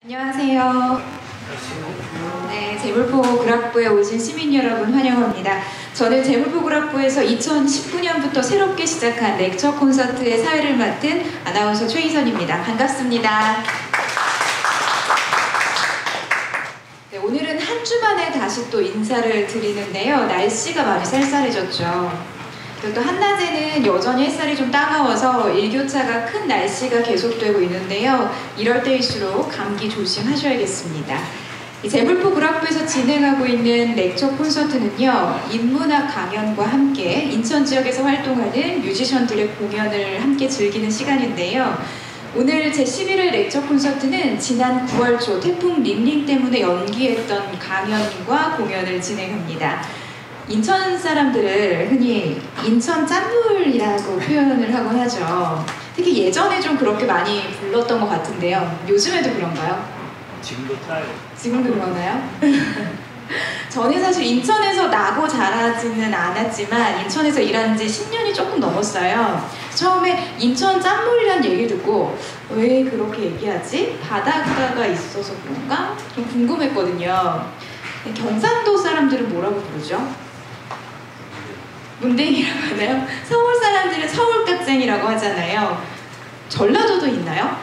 안녕하세요. 네, 재물포국악부에 오신 시민 여러분 환영합니다. 저는 재물포국악부에서 2019년부터 새롭게 시작한 렉처 콘서트의 사회를 맡은 아나운서 최희선입니다. 반갑습니다. 네, 오늘은 한 주 만에 다시 또 인사를 드리는데요. 날씨가 많이 쌀쌀해졌죠. 그리고 또 한낮에는 여전히 햇살이 좀 따가워서 일교차가 큰 날씨가 계속되고 있는데요. 이럴 때일수록 감기 조심하셔야겠습니다. 재물포국악부에서 진행하고 있는 렉처 콘서트는요, 인문학 강연과 함께 인천 지역에서 활동하는 뮤지션들의 공연을 함께 즐기는 시간인데요. 오늘 제11회 렉처 콘서트는 지난 9월 초 태풍 링링 때문에 연기했던 강연과 공연을 진행합니다. 인천 사람들을 흔히 인천 짠물이라고 표현을 하곤 하죠. 특히 예전에 좀 그렇게 많이 불렀던 것 같은데요. 요즘에도 그런가요? 지금도 짜요. 지금도 그러나요? 저는 사실 인천에서 나고 자라지는 않았지만 인천에서 일한 지 10년이 조금 넘었어요. 처음에 인천 짠물이라는 얘기를 듣고 왜 그렇게 얘기하지? 바닷가가 있어서 그런가? 좀 궁금했거든요. 경상도 사람들은 뭐라고 부르죠? 문댕이라고 하나요? 서울 사람들은 서울깍쟁이라고 하잖아요. 전라도도 있나요?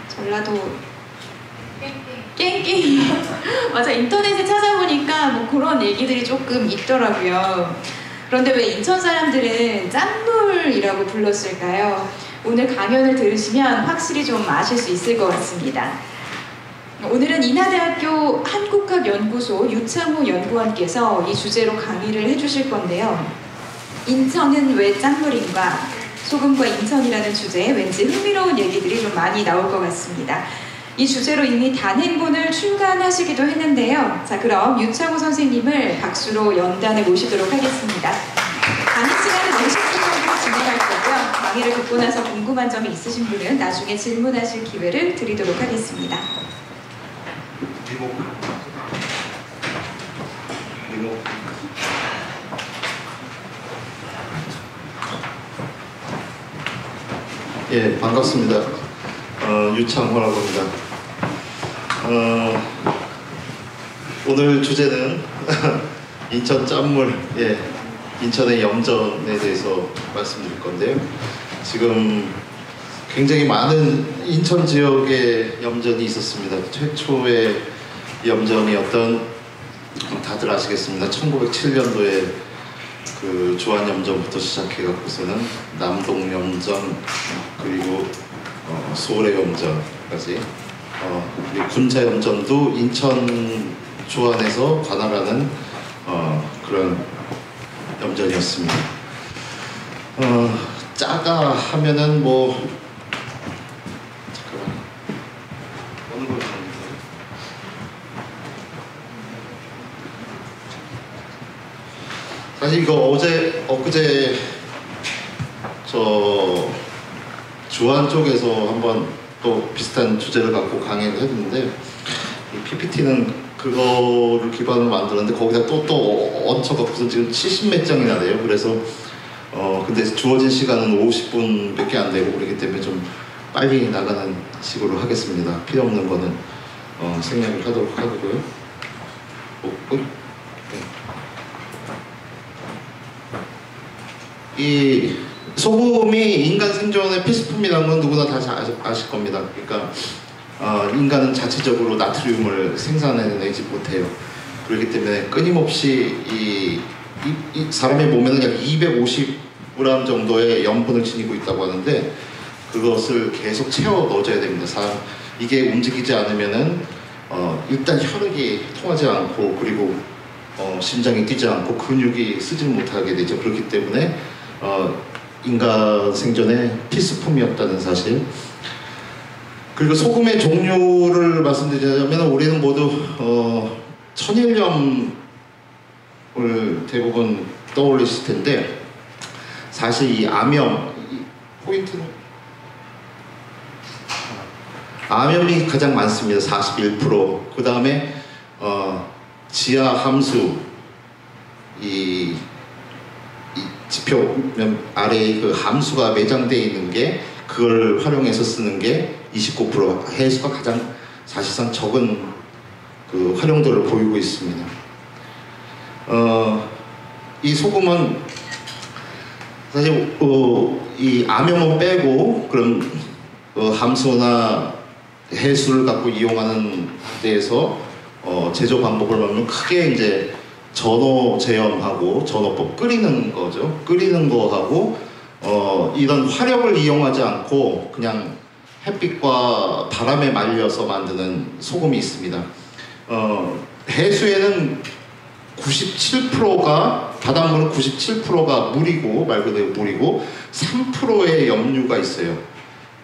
전라도 깽깽이. 맞아, 인터넷에 찾아보니까 뭐 그런 얘기들이 조금 있더라고요. 그런데 왜 인천 사람들은 짠물이라고 불렀을까요? 오늘 강연을 들으시면 확실히 좀 아실 수 있을 것 같습니다. 오늘은 인하대학교 한국학연구소 유창호 연구원께서 이 주제로 강의를 해주실 건데요. 인천은 왜 짠물인가? 소금과 인천이라는 주제에 왠지 흥미로운 얘기들이 좀 많이 나올 것 같습니다. 이 주제로 이미 단행본을 출간하시기도 했는데요. 자, 그럼 유창호 선생님을 박수로 연단에 모시도록 하겠습니다. 강의 시간은 50분 정도 진행할 거고요. 강의를 듣고 나서 궁금한 점이 있으신 분은 나중에 질문하실 기회를 드리도록 하겠습니다. 리모. 예, 반갑습니다. 유창호라고 합니다. 오늘 주제는 인천 짠물, 예, 인천의 염전에 대해서 말씀드릴 건데요. 지금 굉장히 많은 인천 지역에 염전이 있었습니다. 최초의 염전이었던, 다들 아시겠습니다. 1907년도에 그 주안염전부터 시작해갖고서는 남동염전, 그리고 소래염전까지, 그리고 군자염전도 인천 주안에서 관할하는 그런 염전이었습니다. 짜가 하면은 뭐 잠깐만 어느 걸 사실 이거 엊그제 저 주안 쪽에서 한번 또 비슷한 주제를 갖고 강의를 했는데, 이 PPT는 그거를 기반으로 만들었는데 거기다 또 얹혀갖고서 지금 70몇 장이나 돼요. 그래서 근데 주어진 시간은 50분밖에 안 되고 그렇기 때문에 좀 빨리 나가는 식으로 하겠습니다. 필요 없는 거는 생략을 하도록 하고요. 이 소금이 인간 생존의 필수품이라는 건 누구나 다 아실 겁니다. 그러니까 인간은 자체적으로 나트륨을 생산해내지 못해요. 그렇기 때문에 끊임없이 이 사람의 몸에는 약 250g 정도의 염분을 지니고 있다고 하는데, 그것을 계속 채워 넣어줘야 됩니다. 이게 움직이지 않으면은 일단 혈액이 통하지 않고, 그리고 심장이 뛰지 않고 근육이 쓰지 못하게 되죠. 그렇기 때문에 인간 생존의 필수품이었다는 사실. 그리고 소금의 종류를 말씀드리자면 우리는 모두 천일염을 대부분 떠올리실 텐데, 사실 이 암염, 포인트는 암염이 가장 많습니다. 41%. 그 다음에 지하 함수, 이 지표면 아래에 그 함수가 매장되어 있는 게, 그걸 활용해서 쓰는 게 29%, 해수가 가장 사실상 적은 그 활용도를 보이고 있습니다. 이 소금은 사실 이 암염을 빼고 그런 함수나 해수를 갖고 이용하는 데에서 제조 방법을 보면 크게 이제 전어 제염하고 전어법 끓이는 거죠. 끓이는 거하고 이런 화력을 이용하지 않고 그냥 햇빛과 바람에 말려서 만드는 소금이 있습니다. 해수에는 97%가 바닷물은 97%가 물이고 말 그대로 물이고 3%의 염류가 있어요.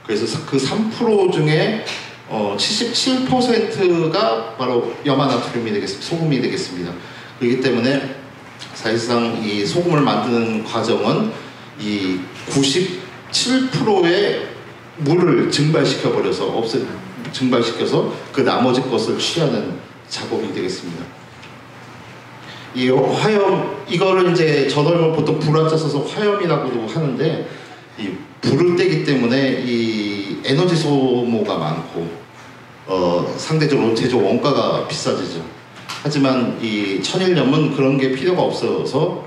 그래서 그 3% 중에 77%가 바로 염화나트륨이 되겠습니다. 소금이 되겠습니다. 그렇기 때문에 사실상 이 소금을 만드는 과정은 이 97%의 물을 증발시켜서 그 나머지 것을 취하는 작업이 되겠습니다. 이 화염, 이거를 이제 전어를 보통 불화자 써서 화염이라고도 하는데, 이 불을 떼기 때문에 이 에너지 소모가 많고 상대적으로 제조 원가가 비싸지죠. 하지만 이 천일염은 그런 게 필요가 없어서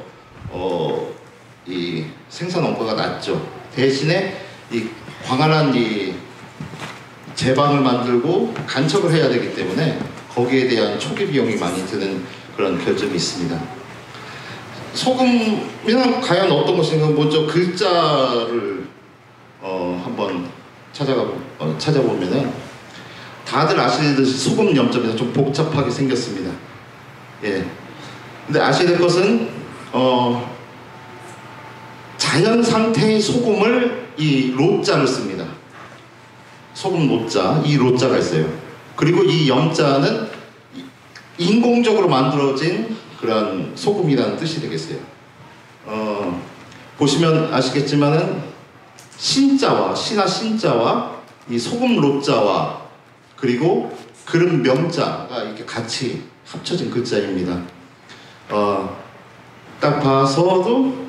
이 생산 원가가 낮죠. 대신에 이 광활한 이 제방을 만들고 간척을 해야 되기 때문에 거기에 대한 초기 비용이 많이 드는 그런 결점이 있습니다. 소금이란 과연 어떤 것인가 먼저 글자를 한번 찾아보면은 다들 아시듯이 소금 염자입니다. 좀 복잡하게 생겼습니다. 예. 근데 아셔야 될 것은 자연 상태의 소금을 이 로자를 씁니다. 소금 로자, 이 로자가 있어요. 그리고 이 염자는 인공적으로 만들어진 그런 소금이라는 뜻이 되겠어요. 보시면 아시겠지만은 신자와 신자와 이 소금 로자와 그리고 그릇 명자가 이렇게 같이 합쳐진 글자입니다. 딱 봐서도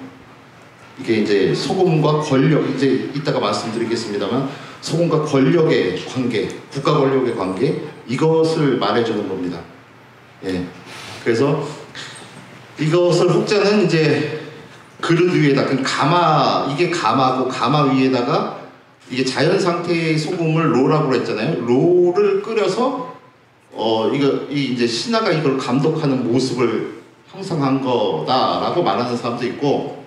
이게 이제 소금과 권력, 이제 이따가 말씀드리겠습니다만 소금과 권력의 관계, 국가 권력의 관계, 이것을 말해주는 겁니다. 예. 그래서 이것을 혹자는 이제 그릇 위에다, 이게 가마고 가마 위에다가 이게 자연 상태의 소금을 로라고 했잖아요. 로를 끓여서 이제 신하가 이걸 감독하는 모습을 형상한 거다라고 말하는 사람도 있고,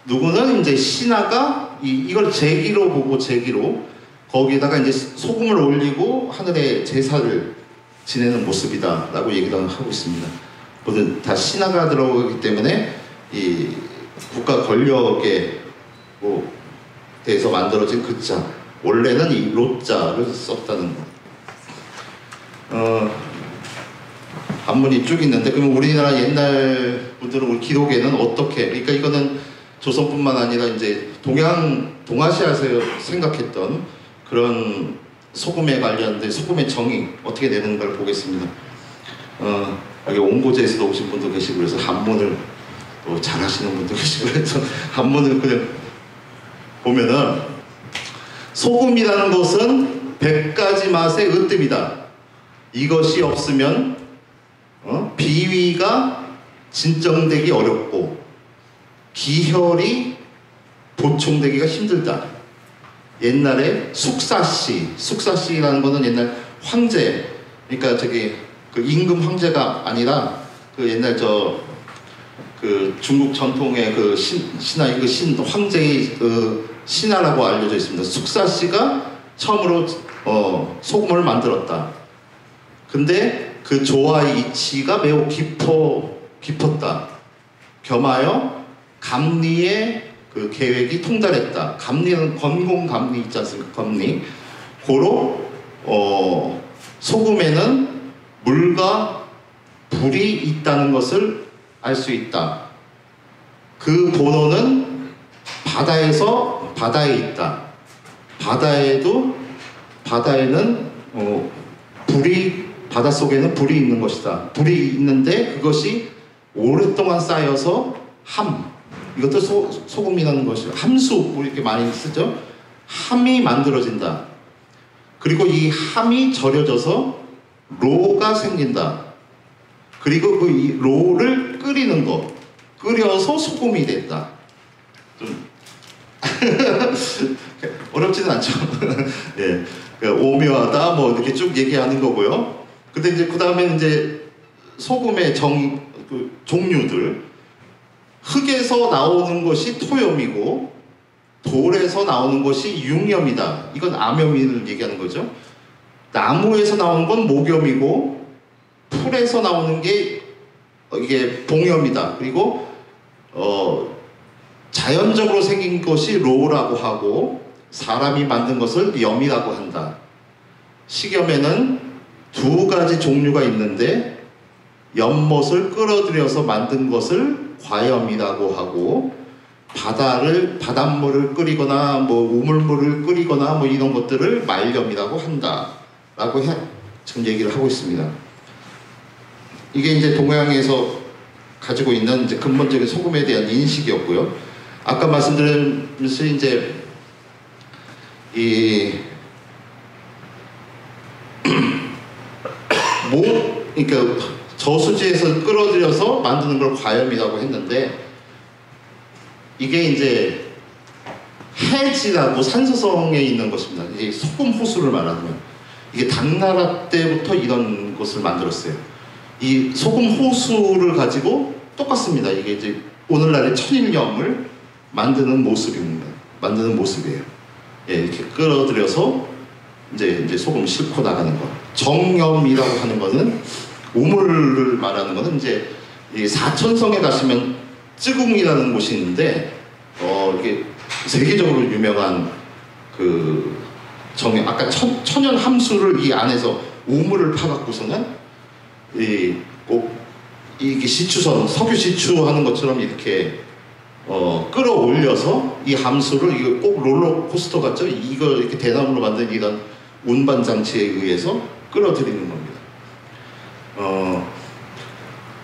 누구는 이제 신하가 이걸 제기로 보고 거기에다가 이제 소금을 올리고 하늘에 제사를 지내는 모습이다라고 얘기를 하고 있습니다. 모두 다 신하가 들어가기 때문에 이 국가 권력에 대해서 만들어진 글자, 원래는 이 로자를 썼다는 거. 한문이 쭉 있는데, 그러면 우리나라 옛날 분들은 우리 기록에는 어떻게, 그러니까 이거는 조선뿐만 아니라 이제 동아시아에서 생각했던 그런 소금에 관련된 소금의 정의 어떻게 되는 걸 보겠습니다. 여기 온고제에서도 오신 분도 계시고 그래서 한문을 또 잘하시는 분도 계시고 그래서 한문을 그냥 보면은 소금이라는 것은 100가지 맛의 으뜸이다. 이것이 없으면 비위가 진정되기 어렵고 기혈이 보충되기가 힘들다. 옛날에 숙사씨라는 거는 옛날 황제, 그러니까 그 임금 황제가 아니라 그 옛날 그 중국 전통의 그 신하, 황제의 신하라고 알려져 있습니다. 숙사씨가 처음으로 소금을 만들었다. 근데 그 조화의 이치가 매우 깊었다. 겸하여 감리의 그 계획이 통달했다. 감리는 건공감리 있지 않습니까? 감리. 고로 소금에는 물과 불이 있다는 것을 알 수 있다. 그 본원은 바다에 있다. 바다에는 바닷속에는 불이 있는 것이다. 불이 있는데 그것이 오랫동안 쌓여서 이것도 소금이라는 것이죠. 함수, 우리 이렇게 많이 쓰죠. 함이 만들어진다. 그리고 이 함이 절여져서 로가 생긴다. 그리고 그 이 로를 끓이는 거, 끓여서 소금이 됐다. 좀 어렵지는 않죠. 예, 오묘하다 뭐 이렇게 쭉 얘기하는 거고요. 근데 이제 그 다음에 이제 소금의 종류들, 흙에서 나오는 것이 토염이고 돌에서 나오는 것이 융염이다. 이건 암염을 얘기하는 거죠. 나무에서 나오는 건 목염이고 풀에서 나오는 게 이게 봉염이다. 그리고 자연적으로 생긴 것이 로라고 하고 사람이 만든 것을 염이라고 한다. 식염에는 두 가지 종류가 있는데 연못을 끌어들여서 만든 것을 과염이라고 하고 바닷물을 끓이거나 뭐 우물물을 끓이거나 뭐 이런 것들을 말염이라고 한다라고 지금 얘기를 하고 있습니다. 이게 이제 동양에서 가지고 있는 이제 근본적인 소금에 대한 인식이었고요. 아까 말씀드렸듯이 이제 그러니까 저수지에서 끌어들여서 만드는 걸 과염이라고 했는데, 이게 이제 해지라고 산소성에 있는 것입니다. 이게 소금 호수를 말하는 거예요. 이게 당나라 때부터 이런 것을 만들었어요. 이 소금 호수를 가지고 똑같습니다. 이게 이제 오늘날의 천일염을 만드는 모습입니다. 만드는 모습이에요. 예, 이렇게 끌어들여서 이제 소금 싣고 나가는 거. 정염이라고 하는 거는 우물을 말하는 거는 이제 이 사천성에 가시면 쯔궁이라는 곳이 있는데 이게 세계적으로 유명한 그 정염, 아까 천연 함수를 이 안에서 우물을 파갖고서는 꼭 이게 시추선, 석유 시추하는 것처럼 이렇게 끌어올려서 이 함수를 이거 꼭 롤러코스터 같죠? 이걸 이렇게 대나무로 만든 이런 운반 장치에 의해서 끌어들이는 겁니다.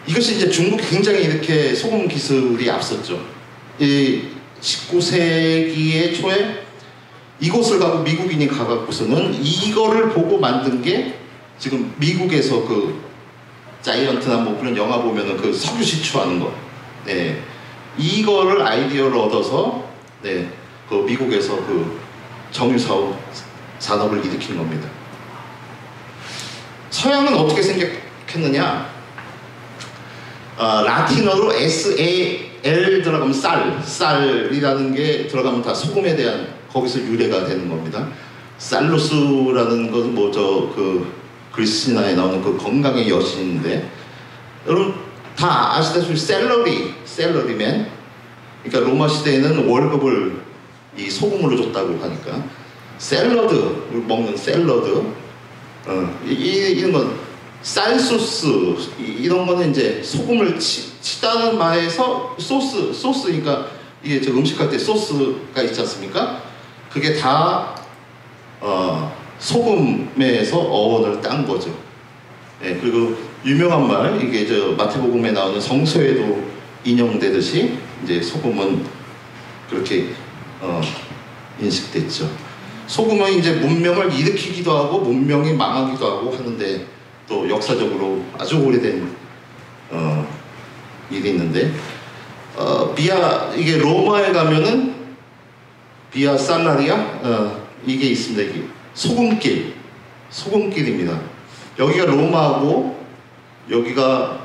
이것이 이제 중국이 굉장히 이렇게 소금 기술이 앞섰죠. 이 19세기의 초에 이곳을 가고 미국인이 가갖고서는 이거를 보고 만든 게 지금 미국에서 그 자이언트나 뭐 그런 영화 보면은 그 석유 시추하는 거, 네, 이거를 아이디어를 얻어서 네, 그 미국에서 그 정유 산업을 일으킨 겁니다. 서양은 어떻게 생각했느냐? 라틴어로 SAL 들어가면 쌀이라는 게 들어가면 다 소금에 대한 거기서 유래가 되는 겁니다. 살루스라는 것은 뭐 그리스 신화에 나오는 그 건강의 여신인데, 여러분 다 아시다시피 셀러리맨, 그러니까 로마 시대에는 월급을 이 소금으로 줬다고 하니까 샐러드, 먹는 샐러드, 이런 건 쌀소스, 이런 거는 이제 소금을 치다는 말에서 소스니까 이게 저 음식할 때 소스가 있지 않습니까? 그게 다 소금에서 어원을 딴 거죠. 예, 그리고 유명한 말, 이게 저 마태복음에 나오는 성서에도 인용되듯이 이제 소금은 그렇게 인식됐죠. 소금은 이제 문명을 일으키기도 하고 문명이 망하기도 하고 하는데, 또 역사적으로 아주 오래된 일이 있는데, 이게 로마에 가면은 비아 살라리아 이게 있습니다. 이게 소금길입니다. 여기가 로마하고 여기가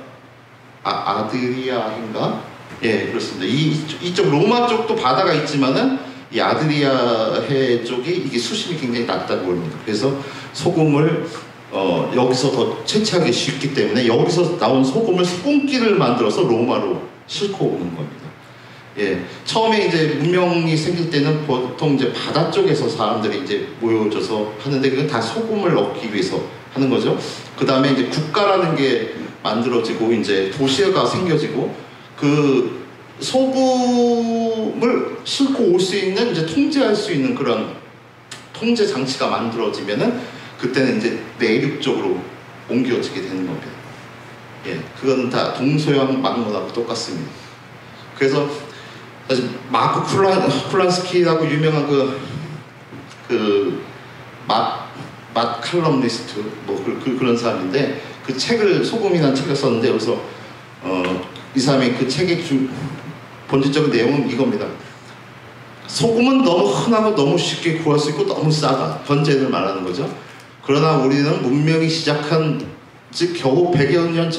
아드리아인가? 예, 그렇습니다. 이쪽 로마 쪽도 바다가 있지만은 이 아드리아 해 쪽이 이게 수심이 굉장히 낮다고 합니다. 그래서 소금을 여기서 더 채취하기 쉽기 때문에 여기서 나온 소금을 소금기를 만들어서 로마로 싣고 오는 겁니다. 예, 처음에 이제 문명이 생길 때는 보통 이제 바다 쪽에서 사람들이 이제 모여져서 하는데, 그건 다 소금을 얻기 위해서 하는 거죠. 그 다음에 이제 국가라는 게 만들어지고 이제 도시가 생겨지고 그 소금을 싣고 올 수 있는, 이제 통제할 수 있는 그런 통제 장치가 만들어지면은 그때는 이제 내륙 쪽으로 옮겨지게 되는 겁니다. 예, 그거는 다 동서양 막론하고 똑같습니다. 그래서 마크 쿨란스키라고 유명한 맛 칼럼니스트 뭐 그런 사람인데 그 책을 소금이라는 책을 썼는데 여기서 이 사람이 그 책의 본질적인 내용은 이겁니다. 소금은 너무 흔하고 너무 쉽게 구할 수 있고 너무 싸다. 현재를 말하는 거죠. 그러나 우리는 문명이 시작한 즉 겨우 100여 년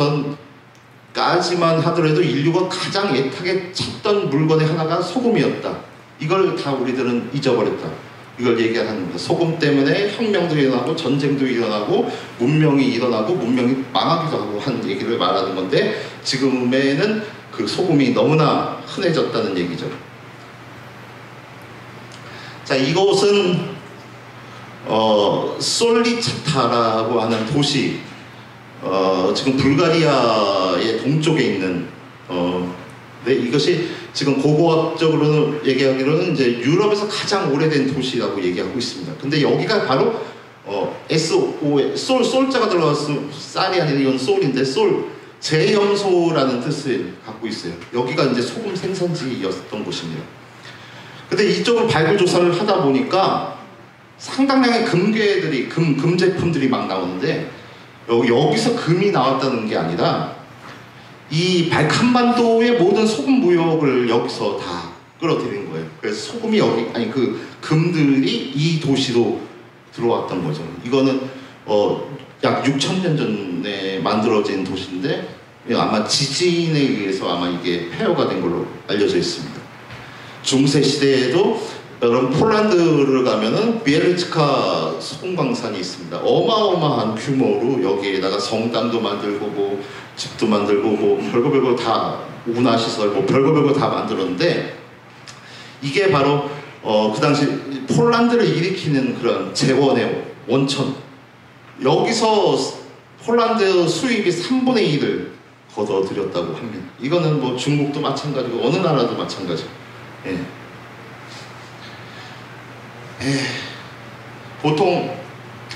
전까지만 하더라도 인류가 가장 애타게 찾던 문건의 하나가 소금이었다. 이걸 다 우리들은 잊어버렸다. 이걸 얘기하는 겁니다. 소금 때문에 혁명도 일어나고 전쟁도 일어나고 문명이 일어나고 문명이 망하기도 하고 한 얘기를 말하는 건데 지금에는 그 소금이 너무나 흔해졌다는 얘기죠. 자, 이곳은 솔리차타라고 하는 도시, 지금 불가리아의 동쪽에 있는 네, 이것이 지금 고고학적으로는 얘기하기로는 이제 유럽에서 가장 오래된 도시라고 얘기하고 있습니다. 근데 여기가 바로 SO에 솔자가 들어가서 쌀이 아니라 이건 솔인데 제염소라는 뜻을 갖고 있어요. 여기가 이제 소금 생산지였던 곳입니다. 근데 이쪽을 발굴 조사를 하다 보니까 상당량의 금괴들이 금 제품들이 막 나오는데 여기서 금이 나왔다는 게 아니라 이 발칸반도의 모든 소금 무역을 여기서 다 끌어들인 거예요. 그래서 소금이 그 금들이 이 도시로 들어왔던 거죠. 이거는 약 6,000년 전에 만들어진 도시인데 아마 지진에 의해서 아마 이게 폐허가 된 걸로 알려져 있습니다. 중세 시대에도 여러분 폴란드를 가면은 비에르츠카 소금광산이 있습니다. 어마어마한 규모로 여기에다가 성당도 만들고 뭐 집도 만들고 뭐 별거 다 운하시설 뭐 별거 다 만들었는데 이게 바로 그 당시 폴란드를 일으키는 그런 재원의 원천, 여기서 폴란드 수입이 3분의 1을 거둬들였다고 합니다. 이거는 뭐 중국도 마찬가지고 어느 나라도 마찬가지. 예. 보통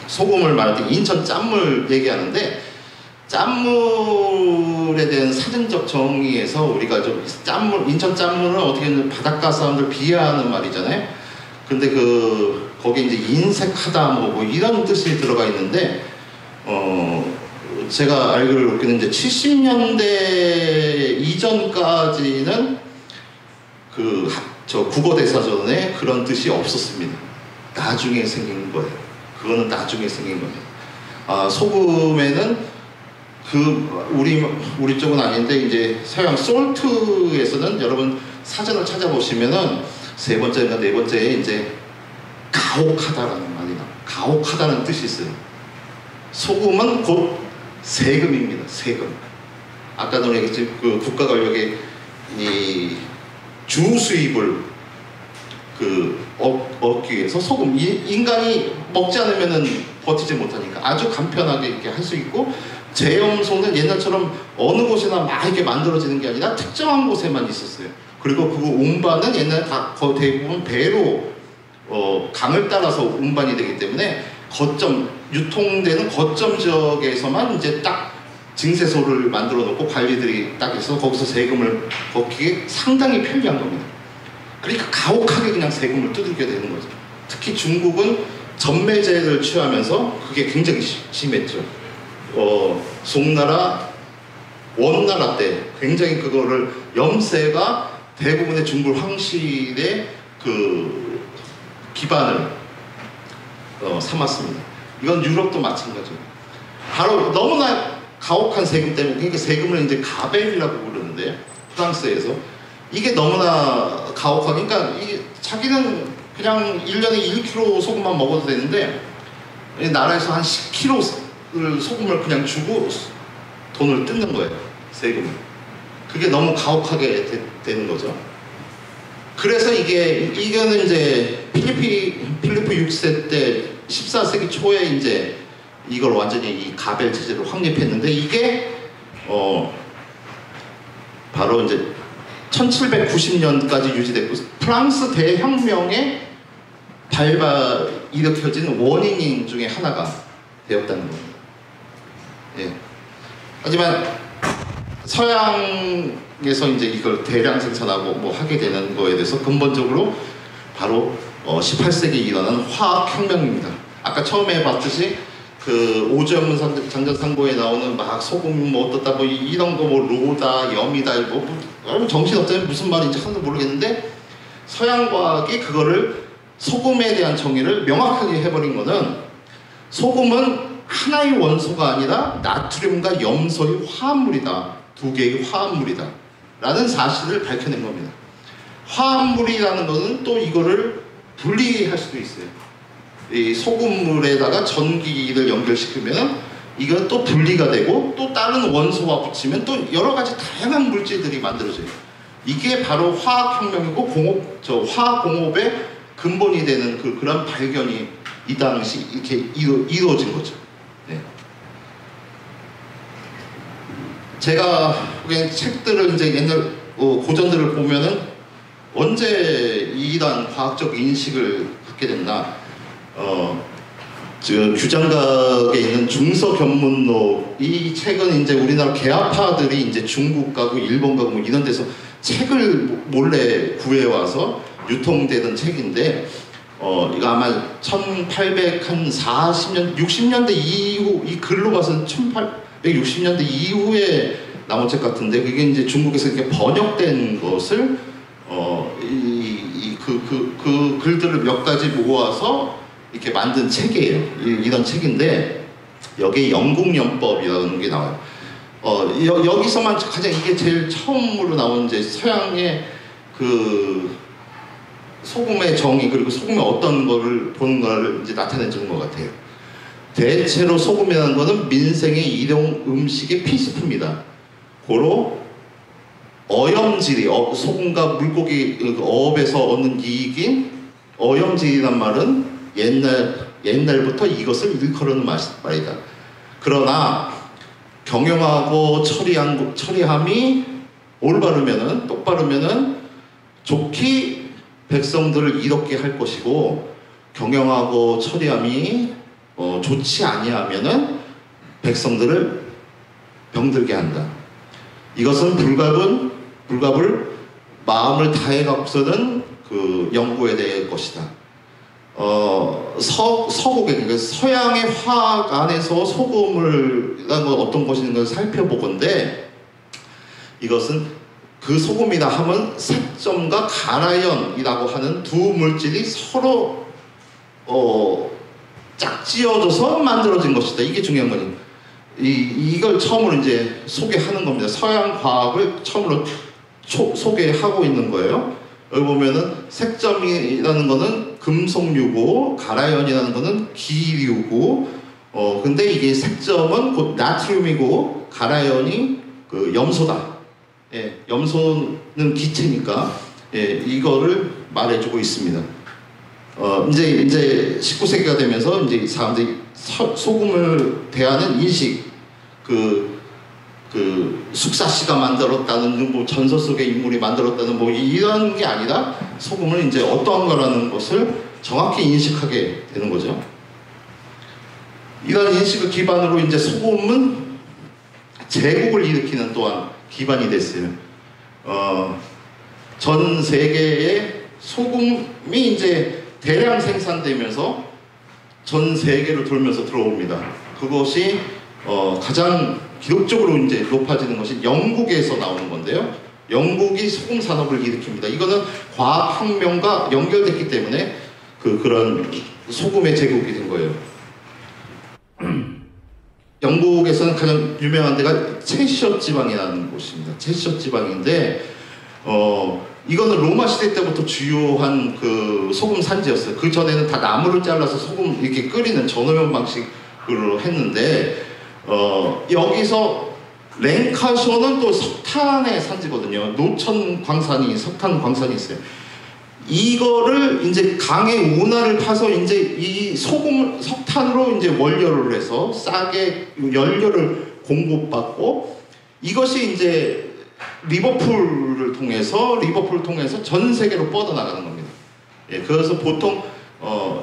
소금을 말할 때 인천 짠물 얘기하는데 짠물에 대한 사전적 정의에서 우리가 좀 인천 짠물은 어떻게 보면 바닷가 사람들 비하하는 말이잖아요. 근데 거기에 이제 인색하다 뭐 이런 뜻이 들어가 있는데 제가 알기로 그렇게는 이제 70년대 이전까지는 국어대사전에 그런 뜻이 없었습니다. 나중에 생긴 거예요. 그거는 나중에 생긴 겁니다. 소금에는 우리 쪽은 아닌데 이제 서양 솔트에서는 여러분 사전을 찾아보시면은 세 번째나 네 번째에 이제 가혹하다라는 말이 나와요. 가혹하다는 뜻이 있어요. 소금은 곧 세금입니다. 세금. 아까도 얘기했지 그 국가 권력의 이 주 수입을 얻기 위해서 소금, 인간이 먹지 않으면은 버티지 못하니까 아주 간편하게 이렇게 할 수 있고, 제염소는 옛날처럼 어느 곳이나 막 이렇게 만들어지는 게 아니라 특정한 곳에만 있었어요. 그리고 그 운반은 옛날에 다 대부분 배로 강을 따라서 운반이 되기 때문에 유통되는 거점 지역에서만 이제 딱 징세소를 만들어 놓고 관리들이 딱 해서 거기서 세금을 걷기에 상당히 편리한 겁니다. 그러니까 가혹하게 그냥 세금을 두들겨 대는 거죠. 특히 중국은 전매제를 취하면서 그게 굉장히 심했죠. 송나라, 원나라 때 굉장히 그거를 염세가 대부분의 중국 황실의 그 기반을 삼았습니다. 이건 유럽도 마찬가지예요. 바로 너무나 가혹한 세금 때문에, 그러니까 세금을 이제 가벨이라고 부르는데 프랑스에서 이게 너무나 가혹하게, 그러니까 자기는 그냥 1년에 1kg 소금만 먹어도 되는데 나라에서 한 10kg를 소금을 그냥 주고 돈을 뜯는 거예요. 세금을. 그게 너무 가혹하게 되는 거죠. 그래서 이거는 이제 필리프 6세 때 14세기 초에 이제 이걸 완전히 이 가벨 체제로 확립했는데, 이게 바로 이제 1790년까지 유지됐고 프랑스 대혁명에 일으켜진 원인 중에 하나가 되었다는 겁니다. 예. 하지만 서양에서 이제 이걸 대량 생산하고 뭐 하게 되는 거에 대해서 근본적으로 바로 18세기에 일어난 화학혁명입니다. 아까 처음에 봤듯이 그 오주연문 장전상고에 나오는 막 소금 뭐 어떻다 뭐 이런 거 뭐 로다 염이다 뭐 정신없잖아요. 무슨 말인지 하나도 모르겠는데 서양 과학이 그거를 소금에 대한 정의를 명확하게 해버린 거는 소금은 하나의 원소가 아니라 나트륨과 염소의 화합물이다. 두 개의 화합물이다. 라는 사실을 밝혀낸 겁니다. 화합물이라는 것은 또 이거를 분리할 수도 있어요. 이 소금물에다가 전기를 연결시키면 이건 또 분리가 되고 또 다른 원소와 붙이면 또 여러 가지 다양한 물질들이 만들어져요. 이게 바로 화학혁명이고 화학공업의 근본이 되는 그런 발견이 이 당시 이렇게 이루어진 거죠. 네. 제가 보기엔 책들을 이제 옛날 고전들을 보면은 언제 이런 과학적 인식을 갖게 됐나? 규장각에 있는 중서견문록 이 책은 이제 우리나라 개화파들이 이제 중국 가고 일본 가고 뭐 이런 데서 책을 몰래 구해와서 유통되던 책인데 이거 아마 1840년 60년대 이후 이 글로 봐서는 1860년대 이후에 나온 책 같은데 그게 이제 중국에서 이렇게 번역된 것을 그 글들을 몇 가지 모아서 이렇게 만든 책이에요. 이런 책인데 여기에 영국연법이라는 게 나와요. 여기서만 가장 이게 제일 처음으로 나온 이제 서양의 그 소금의 정의 그리고 소금의 어떤 거를 보는 걸 이제 나타내주는 것 같아요. 대체로 소금이라는 것은 민생의 일용 음식의 필수품이다. 고로 어염질이 소금과 물고기 어업에서 얻는 이익인 어염질이란 말은 옛날부터 이것을 일컬는 말이다. 그러나 경영하고 처리함이 올바르면은 똑바르면은 좋게 백성들을 이롭게 할 것이고 경영하고 처리함이 좋지 아니하면은 백성들을 병들게 한다. 이것은 불갑을 마음을 다해 갖고서는 그 연구에 대한 것이다. 서구계, 그러니까 서양의 화학 안에서 소금이라는 건 어떤 것인가 살펴보건데 이것은 그 소금이라 하면 색점과 가라연이라고 하는 두 물질이 서로 짝지어져서 만들어진 것이다. 이게 중요한 거죠. 이걸 처음으로 이제 소개하는 겁니다. 서양 과학을 처음으로 소개하고 있는 거예요. 여기 보면은 색점이라는 거는 금속류고 가라연이라는 거는 기류고 근데 이게 색점은 곧 나트륨이고 가라연이 그 염소다. 예, 염소는 기체니까 예, 이거를 말해주고 있습니다. 이제 19세기가 되면서 이제 사람들이 소금을 대하는 인식 숙사씨가 만들었다는 뭐 전설 속의 인물이 만들었다는 뭐 이런 게 아니라 소금을 이제 어떠한 거라는 것을 정확히 인식하게 되는 거죠. 이런 인식을 기반으로 이제 소금은 제국을 일으키는 또한 기반이 됐어요. 전 세계에 소금이 이제 대량 생산되면서 전 세계로 돌면서 들어옵니다. 그것이 가장 기록적으로 이제 높아지는 것이 영국에서 나오는 건데요. 영국이 소금 산업을 일으킵니다. 이거는 과학혁명과 연결됐기 때문에 그런 소금의 제국이 된 거예요. 영국에서는 가장 유명한 데가 채셔 지방이라는 곳입니다. 채셔 지방인데 이거는 로마 시대 때부터 주요한 그 소금 산지였어요. 그 전에는 다 나무를 잘라서 소금 이렇게 끓이는 전오면 방식으로 했는데 여기서 랭카셔는 또 석탄의 산지거든요. 노천 광산이 석탄 광산이 있어요. 이거를 이제 강의 운하를 파서 이제 이 석탄으로 이제 원료를 해서 싸게 연료를 공급받고 이것이 이제 리버풀을 통해서 전 세계로 뻗어나가는 겁니다. 예, 그래서 보통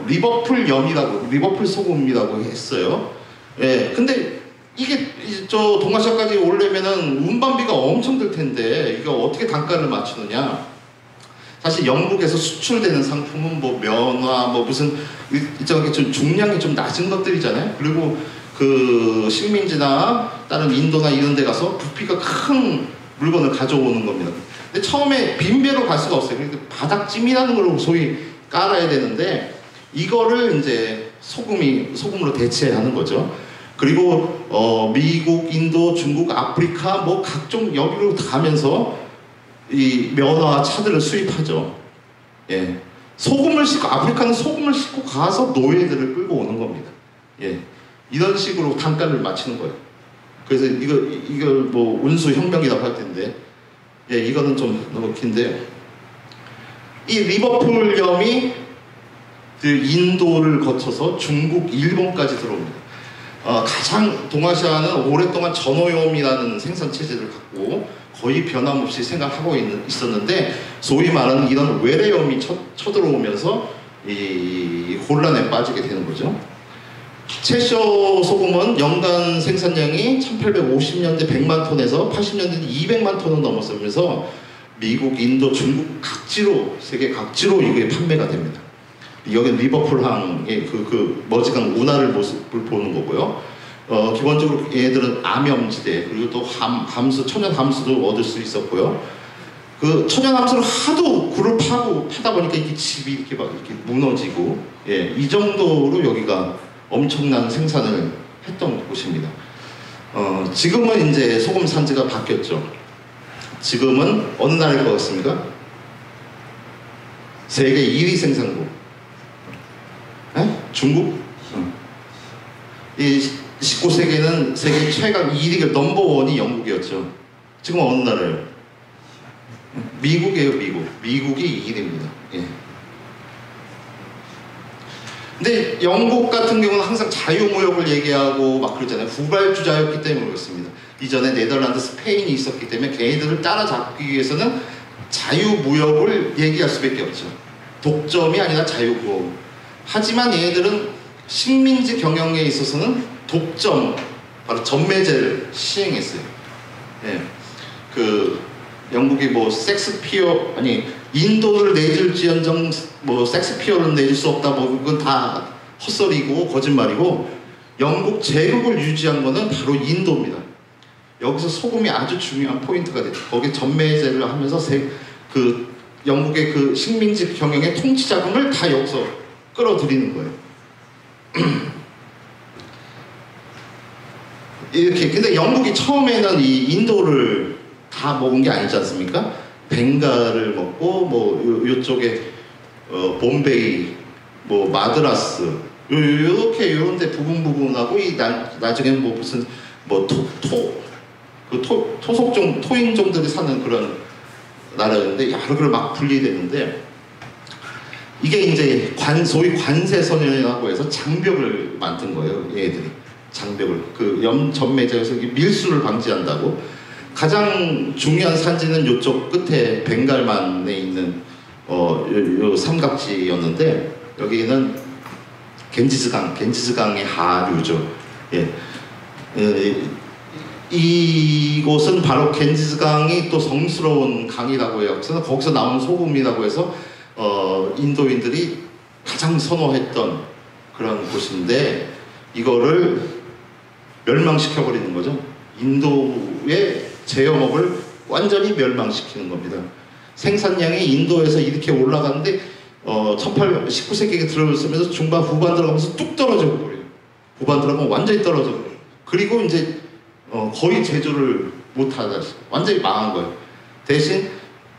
리버풀 염이라고 리버풀 소금이라고 했어요. 예, 근데 이게 저 동아시아까지 오려면은 운반비가 엄청 들 텐데 이거 어떻게 단가를 맞추느냐? 사실 영국에서 수출되는 상품은 뭐 면화, 뭐 무슨 일정하게 좀 중량이 좀 낮은 것들이잖아요. 그리고 그 식민지나 다른 인도나 이런 데 가서 부피가 큰 물건을 가져오는 겁니다. 근데 처음에 빈배로 갈 수가 없어요. 그러니까 바닥찜이라는 걸로 소위 깔아야 되는데 이거를 이제 소금으로 대체하는 거죠. 그리고 미국, 인도, 중국, 아프리카 뭐 각종 여기로 가면서 이 면화 차들을 수입하죠. 예. 소금을 싣고 아프리카는 소금을 싣고 가서 노예들을 끌고 오는 겁니다. 예. 이런 식으로 단가를 맞추는 거예요. 그래서 이걸 뭐 운수 혁명이라고 할 텐데, 예, 이거는 좀 너무 긴데, 이 리버풀염이 그 인도를 거쳐서 중국, 일본까지 들어옵니다. 가장 동아시아는 오랫동안 전오염이라는 생산 체제를 갖고 거의 변함없이 생각하고 있었는데, 소위 말하는 이런 외래염이 쳐들어오면서 이 혼란에 빠지게 되는 거죠. 채셔 소금은 연간 생산량이 1850년대 100만 톤에서 80년대 200만 톤을 넘어서면서 미국, 인도, 중국 각지로, 세계 각지로 이게 판매가 됩니다. 여기 리버풀항의 그 머지강 운하를 모습을 보는 거고요. 기본적으로 얘들은 암염지대, 그리고 또 함수, 천연 함수도 얻을 수 있었고요. 그 천연 함수를 하도 굴을 파다 보니까 이게 집이 이렇게 막 이렇게 무너지고, 예, 이 정도로 여기가 엄청난 생산을 했던 곳입니다. 지금은 이제 소금 산지가 바뀌었죠. 지금은 어느 나라일 것 같습니까? 세계 1위 생산국. 에? 중국? 이 19세기에는 세계 최강 1위가 넘버원이 영국이었죠. 지금 어느 나라예요? 미국이에요, 미국. 미국이 2위입니다. 예. 근데 영국 같은 경우는 항상 자유무역을 얘기하고 막 그러잖아요. 후발주자였기 때문에 그렇습니다. 이전에 네덜란드, 스페인이 있었기 때문에 걔네들을 따라잡기 위해서는 자유무역을 얘기할 수밖에 없죠. 독점이 아니라 자유무역. 하지만 얘네들은 식민지 경영에 있어서는 독점, 바로 전매제를 시행했어요. 예. 영국이 뭐 섹스피어, 아니 인도를 내줄지언정 뭐 섹스피어를 내줄 수 없다, 뭐 그건 다 헛소리고 거짓말이고, 영국 제국을 유지한 거는 바로 인도입니다. 여기서 소금이 아주 중요한 포인트가 됐죠. 거기에 전매제를 하면서 영국의 그 식민지 경영의 통치 자금을 다 여기서 끌어들이는 거예요. 이렇게. 근데 영국이 처음에는 이 인도를 다 먹은 게 아니지 않습니까? 벵갈을 먹고 뭐 요쪽에 봄베이, 뭐 마드라스 이렇게 요런데 부분하고 이 나중에는 뭐 무슨 뭐 토속종 토인종들이 사는 그런 나라였는데 여러 걸 막 분리되는데, 이게 이제 소위 관세선연이라고 해서 장벽을 만든 거예요. 얘들이 장벽을 전매제에서 밀수를 방지한다고. 가장 중요한 산지는 이쪽 끝에 벵갈만에 있는 요 삼각지였는데, 여기는 겐지스강의 하류죠. 예. 이곳은 바로 겐지스강이 또 성스러운 강이라고 해요. 그래서 거기서 나온 소금이라고 해서 인도인들이 가장 선호했던 그런 곳인데, 이거를 멸망시켜버리는 거죠. 인도의 제염업을 완전히 멸망시키는 겁니다. 생산량이 인도에서 이렇게 올라가는데 19세기에 들어서면서 중반 후반 들어가면서 뚝 떨어져 버려요. 후반 들어가면 완전히 떨어져 버려요. 그리고 이제 거의 제조를 못하다 완전히 망한 거예요. 대신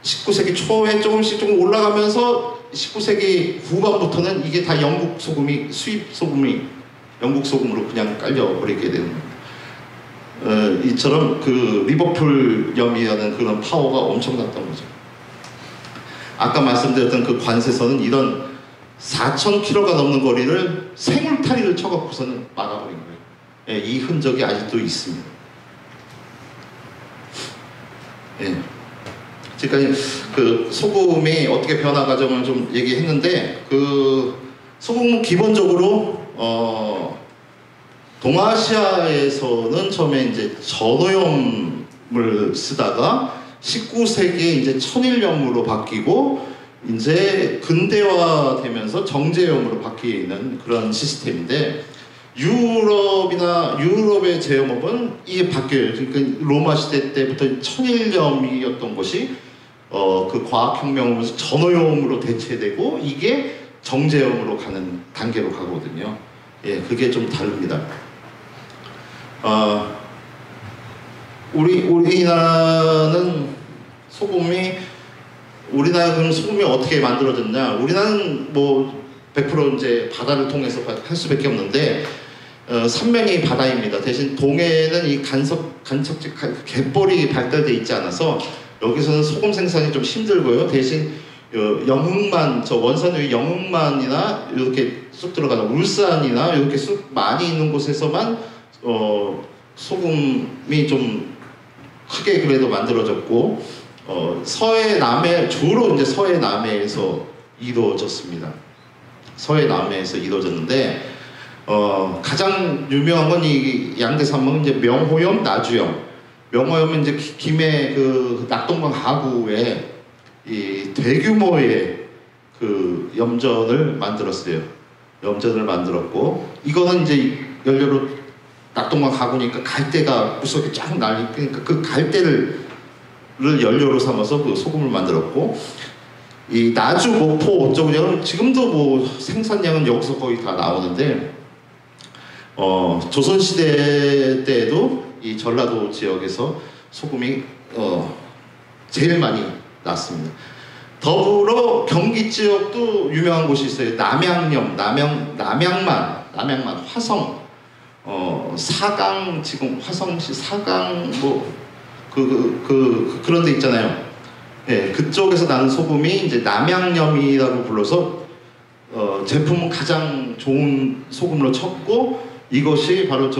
19세기 초에 조금 올라가면서 19세기 후반부터는 이게 다 영국 소금이, 수입 소금이 영국 소금으로 그냥 깔려버리게 되는 겁니다. 이처럼 그 리버풀염이라는 그런 파워가 엄청났던 거죠. 아까 말씀드렸던 그 관세선은 이런 4,000km가 넘는 거리를 생울타리를 쳐갖고서는 막아버린 거예요. 예, 이 흔적이 아직도 있습니다. 예. 지금까지 그 소금이 어떻게 변화 과정을 좀 얘기했는데, 그 소금은 기본적으로 동아시아에서는 처음에 이제 전오염을 쓰다가 19세기에 이제 천일염으로 바뀌고, 이제 근대화되면서 정제염으로 바뀌는 그런 시스템인데 유럽의 제염업은 이게 바뀌어요. 그러니까 로마 시대 때부터 천일염이었던 것이 그 과학혁명으로서 전어염으로 대체되고 이게 정제염으로 가는 단계로 가거든요. 예, 그게 좀 다릅니다. 우리나라는 우리나라 그럼 소금이 어떻게 만들어졌냐? 우리나라는 뭐 100% 이제 바다를 통해서 할 수밖에 없는데 산맥이 바다입니다. 대신 동해는 이 간척지 갯벌이 발달돼 있지 않아서 여기서는 소금 생산이 좀 힘들고요. 대신 영흥만 원산 위 영흥만이나 이렇게 쑥 들어가는 울산이나 이렇게 쑥 많이 있는 곳에서만 소금이 좀 크게 그래도 만들어졌고 서해 남해 주로 이제 서해 남해에서 이루어졌습니다. 서해 남해에서 이루어졌는데 가장 유명한 건 이 양대산맥은 이제 명호염, 나주염. 명호염은 이제 김해 그 낙동강 하구에 이 대규모의 그 염전을 만들었어요. 염전을 만들었고 이거는 이제 연료로 낙동강 하구니까 갈대가 무섭게 쫙 날리니까 그 갈대를 연료로 삼아서 그 소금을 만들었고 이 나주, 목포 쪽은 지금도 뭐 생산량은 여기서 거의 다 나오는데 조선시대 때에도 이 전라도 지역에서 소금이 제일 많이 났습니다. 더불어 경기 지역도 유명한 곳이 있어요. 남양염, 남양만, 화성, 사강 지금 화성시 사강 뭐 그런 데 있잖아요. 예, 그쪽에서 나는 소금이 이제 남양염이라고 불러서 제품은 가장 좋은 소금으로 쳤고 이것이 바로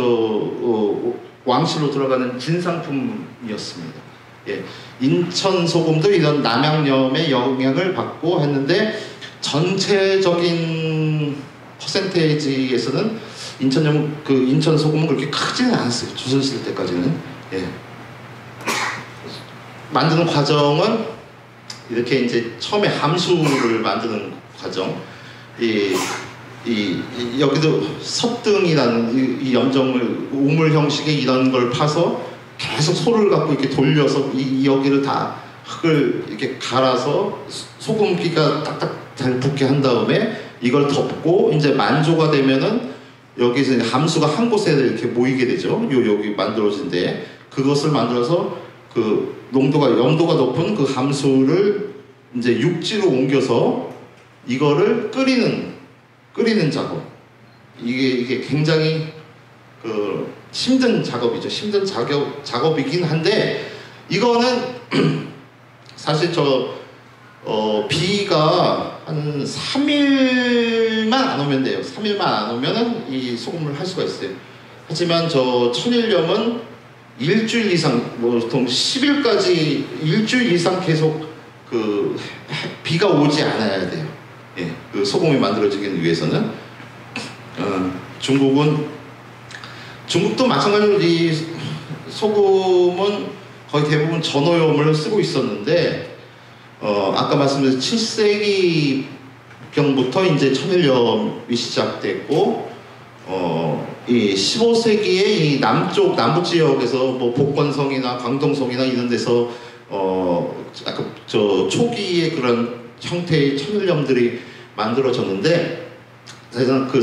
왕실로 들어가는 진상품이었습니다. 예, 인천 소금도 이런 남양염의 영향을 받고 했는데 전체적인 퍼센테이지에서는 인천 소금은 그렇게 크지는 않았어요. 조선시대 때까지는. 예. 만드는 과정은 이렇게 이제 처음에 함수를 만드는 과정. 여기도 섭등이라는 이 염정을 우물 형식의 이런 걸 파서 계속 소를 갖고 이렇게 돌려서 여기를 다 흙을 이렇게 갈아서 소금기가 딱딱 잘 붙게 한 다음에 이걸 덮고 이제 만조가 되면은 여기서 함수가 한 곳에 이렇게 모이게 되죠. 여기 만들어진데 그것을 만들어서 그 염도가 높은 그 함수를 이제 육지로 옮겨서 이거를 끓이는 작업. 이게 굉장히 그 힘든 작업이죠. 힘든 작업이긴 한데 이거는 사실 비가 한 3일만 안 오면 돼요. 3일만 안 오면은 이 소금을 할 수가 있어요. 하지만 천일염은 일주일 이상, 보통 10일까지 일주일 이상 계속 그 비가 오지 않아야 돼요. 예, 그 소금이 만들어지기 위해서는 중국도 마찬가지로 이 소금은 거의 대부분 전어염을 쓰고 있었는데 아까 말씀드린 7세기경부터 이제 천일염이 시작됐고 이 15세기에 이 남부 지역에서 뭐 복건성이나 광동성이나 이런 데서 아까 초기의 그런 형태의 천일염들이 만들어졌는데 그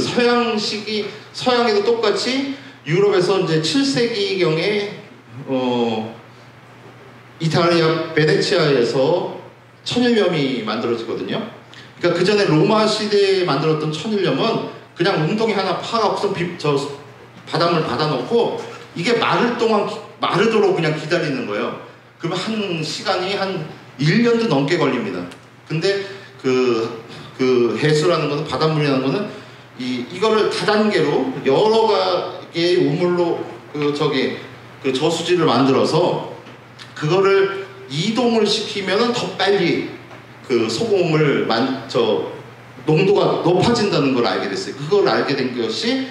서양에도 똑같이 유럽에서 이제 7세기경에 이탈리아 베네치아에서 천일염이 만들어지거든요. 그러니까 그 전에 로마 시대에 만들었던 천일염은 그냥 웅덩이 하나 파갖고서 바닷물 받아놓고 이게 마르도록 그냥 기다리는 거예요. 그러면 한 시간이 한 1년도 넘게 걸립니다. 근데 그 해수라는 것은 바닷물이라는 것은 이거를 다단계로 여러 개의 우물로 그 저수지를 만들어서 그거를 이동을 시키면은 더 빨리 그 소금을 농도가 높아진다는 걸 알게 됐어요. 그걸 알게 된 것이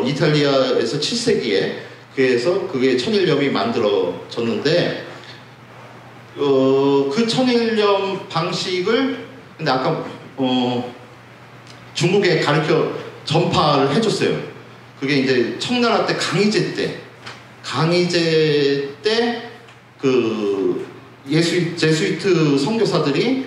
이탈리아에서 7세기에 그래서 그게 천일염이 만들어졌는데 그 천일염 방식을 근데 아까 중국에 가르쳐 전파를 해줬어요. 그게 이제 청나라 때 강희제 때 그 제수이트 선교사들이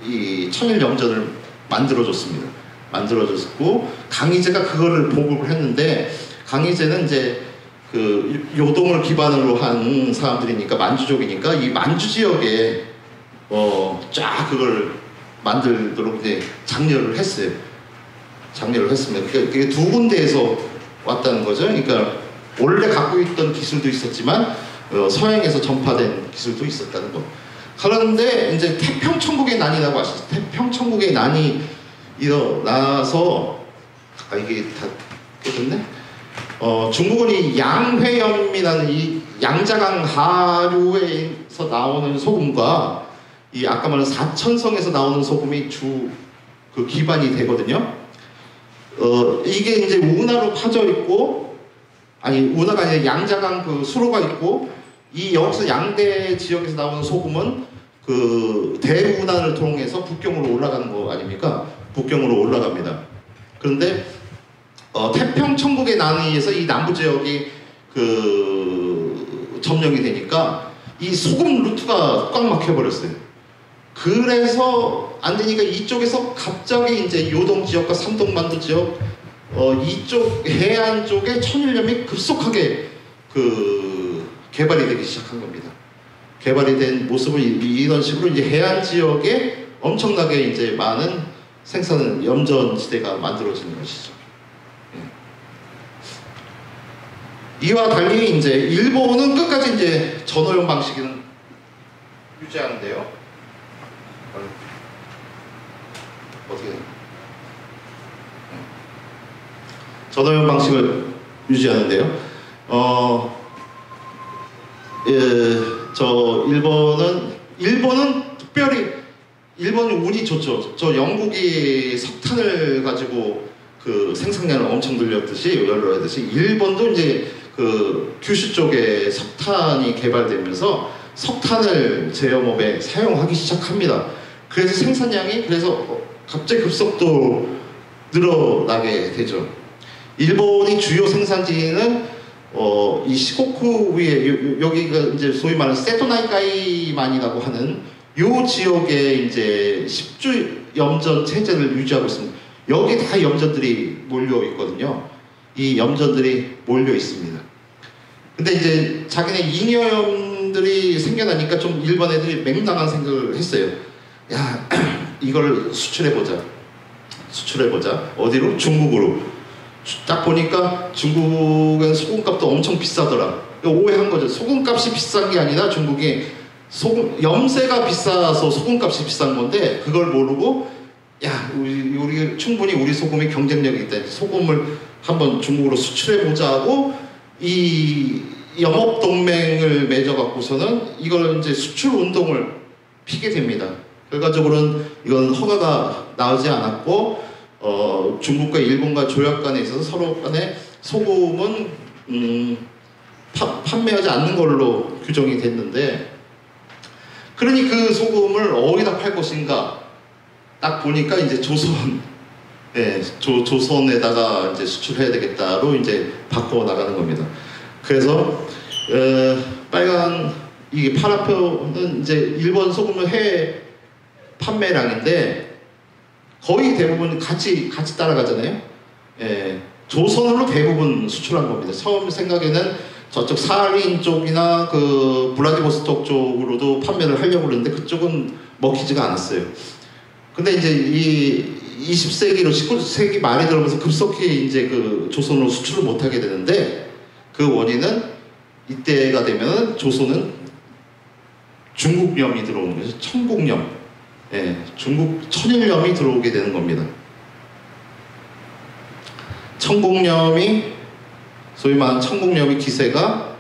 이 천일염전을 만들어줬습니다. 만들어줬고 강희제가 그거를 보급을 했는데, 강희제는 이제 그 요동을 기반으로 한 사람들이니까, 만주족이니까 이 만주 지역에 쫙 그걸 만들도록 이제 장려를 했어요. 장려를 했습니다. 그게 두 군데에서 왔다는 거죠. 그러니까 원래 갖고 있던 기술도 있었지만 서양에서 전파된 기술도 있었다는 거. 그런데 이제 태평천국의 난이라고 아시죠? 태평천국의 난이 일어나서 이게 다 깨졌네. 중국은 이 양회염이라는 이 양자강 하류에서 나오는 소금과 이 아까 말한 사천성에서 나오는 소금이 그 기반이 되거든요. 이게 이제 운하로 파져 있고, 아니 운하가 아니라 양자강 그 수로가 있고, 이 여기서 양대 지역에서 나오는 소금은 그 대운하를 통해서 북경으로 올라가는 거 아닙니까? 북경으로 올라갑니다. 그런데 태평천국의 난이에서 이 남부 지역이 그 점령이 되니까 이 소금 루트가 꽉 막혀버렸어요. 그래서 안 되니까 이쪽에서 갑자기 이제 요동 지역과 삼동만도 지역, 이쪽 해안 쪽에 천일염이 급속하게 개발이 되기 시작한 겁니다. 개발이 된 모습은 이런 식으로 이제 해안 지역에 엄청나게 이제 많은 생산 염전지대가 만들어지는 것이죠. 이와 달리 이제 일본은 끝까지 이제 전오염 방식은 유지하는데요. 어떻게 전오염 방식을 유지하는데요. 일본은 특별히 일본이 운이 좋죠. 저 영국이 석탄을 가지고 그 생산량을 엄청 늘렸듯이 일본도 이제 그 규슈 쪽에 석탄이 개발되면서 석탄을 제염업에 사용하기 시작합니다. 그래서 생산량이 갑자기 급속도로 늘어나게 되죠. 일본이 주요 생산지는 이 시코쿠 위에 여기가 이제 소위 말하는 세토나이카이만이라고 하는 요 지역에 이제 10주 염전 체제를 유지하고 있습니다. 여기 다 염전들이 몰려 있거든요. 이 염전들이 몰려 있습니다. 근데 이제 자기네 잉여염들이 생겨나니까 좀 일본 애들이 맹랑한 생각을 했어요. 야, 이걸 수출해보자. 어디로? 중국으로. 딱 보니까 중국은 소금값도 엄청 비싸더라. 오해한 거죠. 소금값이 비싼 게 아니라 중국이 염세가 비싸서 소금값이 비싼 건데, 그걸 모르고 야, 우리 충분히 우리 소금이 경쟁력이 있다. 소금을 한번 중국으로 수출해보자고 이 염업동맹을 맺어갖고서는 이걸 이제 수출 운동을 피게 됩니다. 결과적으로는 이건 허가가 나오지 않았고, 중국과 일본과 조약 간에 있어서 서로 간에 소금은 판매하지 않는 걸로 규정이 됐는데, 그러니 그 소금을 어디다 팔 것인가 딱 보니까 이제 조선에다가 이제 수출해야 되겠다로 이제 바꿔 나가는 겁니다. 그래서 빨간 이게 파라표는 이제 일본 소금의 해외 판매량인데 거의 대부분 같이 따라가잖아요. 조선으로 대부분 수출한 겁니다. 처음 생각에는 저쪽 사할린 쪽이나 그 블라디보스톡 쪽으로도 판매를 하려고 그랬는데 그쪽은 먹히지가 않았어요. 근데 이제 이 20세기로 19세기 말에 들어오면서 급속히 이제 그 조선으로 수출을 못하게 되는데, 그 원인은 이때가 되면 조선은 중국염이 들어오는 거죠. 청국염. 중국 천일염이 들어오게 되는 겁니다. 청국염이, 소위 말하는 청국염의 기세가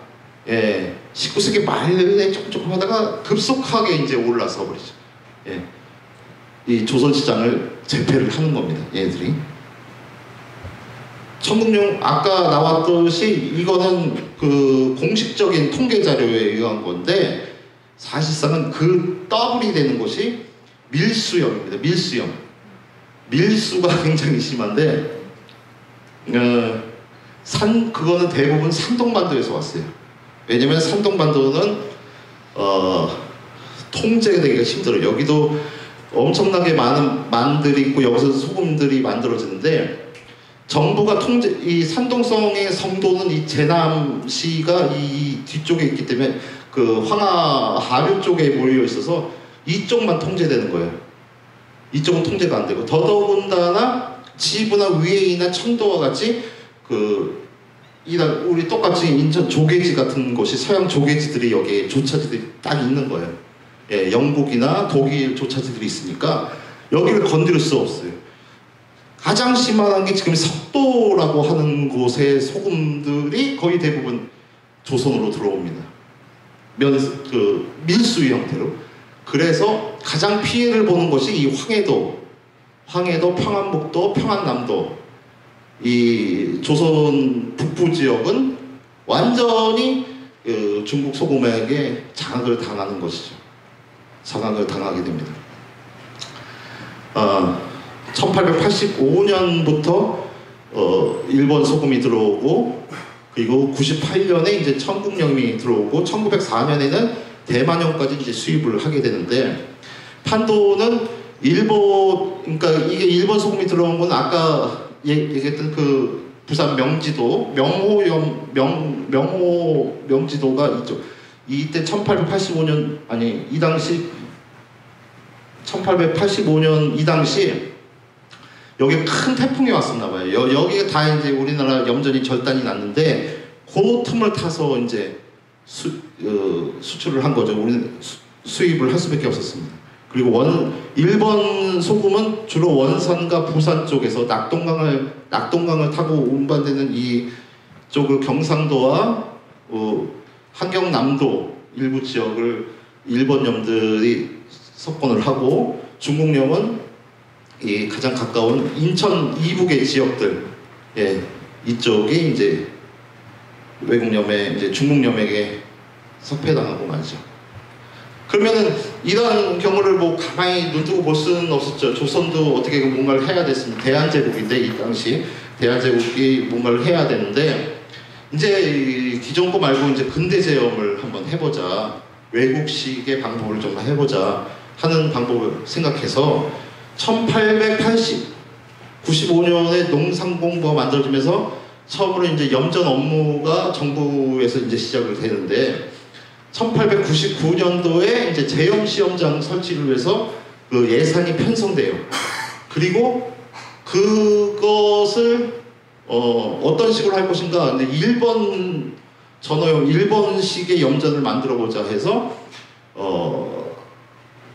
19세기 말에 조금 하다가 급속하게 이제 올라서 버리죠. 이 조선시장을 제패를 하는 겁니다. 얘들이. 청국염 아까 나왔듯이 이거는 그 공식적인 통계 자료에 의한 건데, 사실상은 그 더블이 되는 것이 밀수염입니다. 밀수염. 밀수가 굉장히 심한데 그거는 대부분 산동반도에서 왔어요. 왜냐면 산동반도는 통제되기가 힘들어요. 여기도 엄청나게 많은 만들이 있고 여기서 소금들이 만들어지는데 정부가 이 산동성의 성도는 이 제남시가 이 뒤쪽에 있기 때문에 그 황하 하류 쪽에 모여 있어서 이쪽만 통제되는 거예요. 이쪽은 통제가 안 되고 더더군다나 지부나 위에이나 청도와 같이 우리 똑같이 인천 조개지 같은 곳이 서양 조개지들이 여기에 조차지들이 딱 있는 거예요. 예, 영국이나 독일 조차지들이 있으니까 여기를 건드릴 수 없어요. 가장 심한 게 지금 석도라고 하는 곳의 소금들이 거의 대부분 조선으로 들어옵니다. 밀수의 형태로. 그래서 가장 피해를 보는 것이 이 황해도, 평안북도, 평안남도 이 조선 북부 지역은 완전히 중국 소금에게 장악을 당하는 것이죠. 장악을 당하게 됩니다. 1885년부터 일본 소금이 들어오고 그리고 98년에 이제 청국령이 들어오고 1904년에는 대만령까지 이제 수입을 하게 되는데 판도는 그러니까 이게 일본 소금이 들어온 건 아까 얘기했던 그 부산 명지도 명지도가 있죠. 이때 1885년 이 당시 1885년 이 당시 여기 큰 태풍이 왔었나 봐요. 여기가 다 이제 우리나라 염전이 절단이 났는데 그 틈을 타서 이제 수출을 한 거죠. 우리는 수입을 할 수밖에 없었습니다. 그리고 일본 소금은 주로 원산과 부산 쪽에서 낙동강을 타고 운반되는 이쪽을 경상도와 한경남도 일부 지역을 일본 염들이 석권을 하고 중국령은 이 가장 가까운 인천 이북의 지역들, 이쪽이 이제 외국염에 이제 중국염에게 석패당하고 말이죠. 그러면은 이런 경우를 뭐 가만히 눈 뜨고 볼 수는 없었죠. 조선도 어떻게 뭔가를 해야 됐습니다. 대한제국인데 이 당시 대한제국이 뭔가를 해야 되는데 이제 기존 거 말고 이제 근대 제염을 한번 해보자. 외국식의 방법을 좀 해보자 하는 방법을 생각해서 1895년에 농상공부가 만들어지면서 처음으로 이제 염전 업무가 정부에서 이제 시작을 되는데 1899년도에 이제 제염시험장 설치를 위해서 그 예산이 편성돼요. 그리고 그것을 어떤 식으로 할 것인가? 근데 일본식의 염전을 만들어보자 해서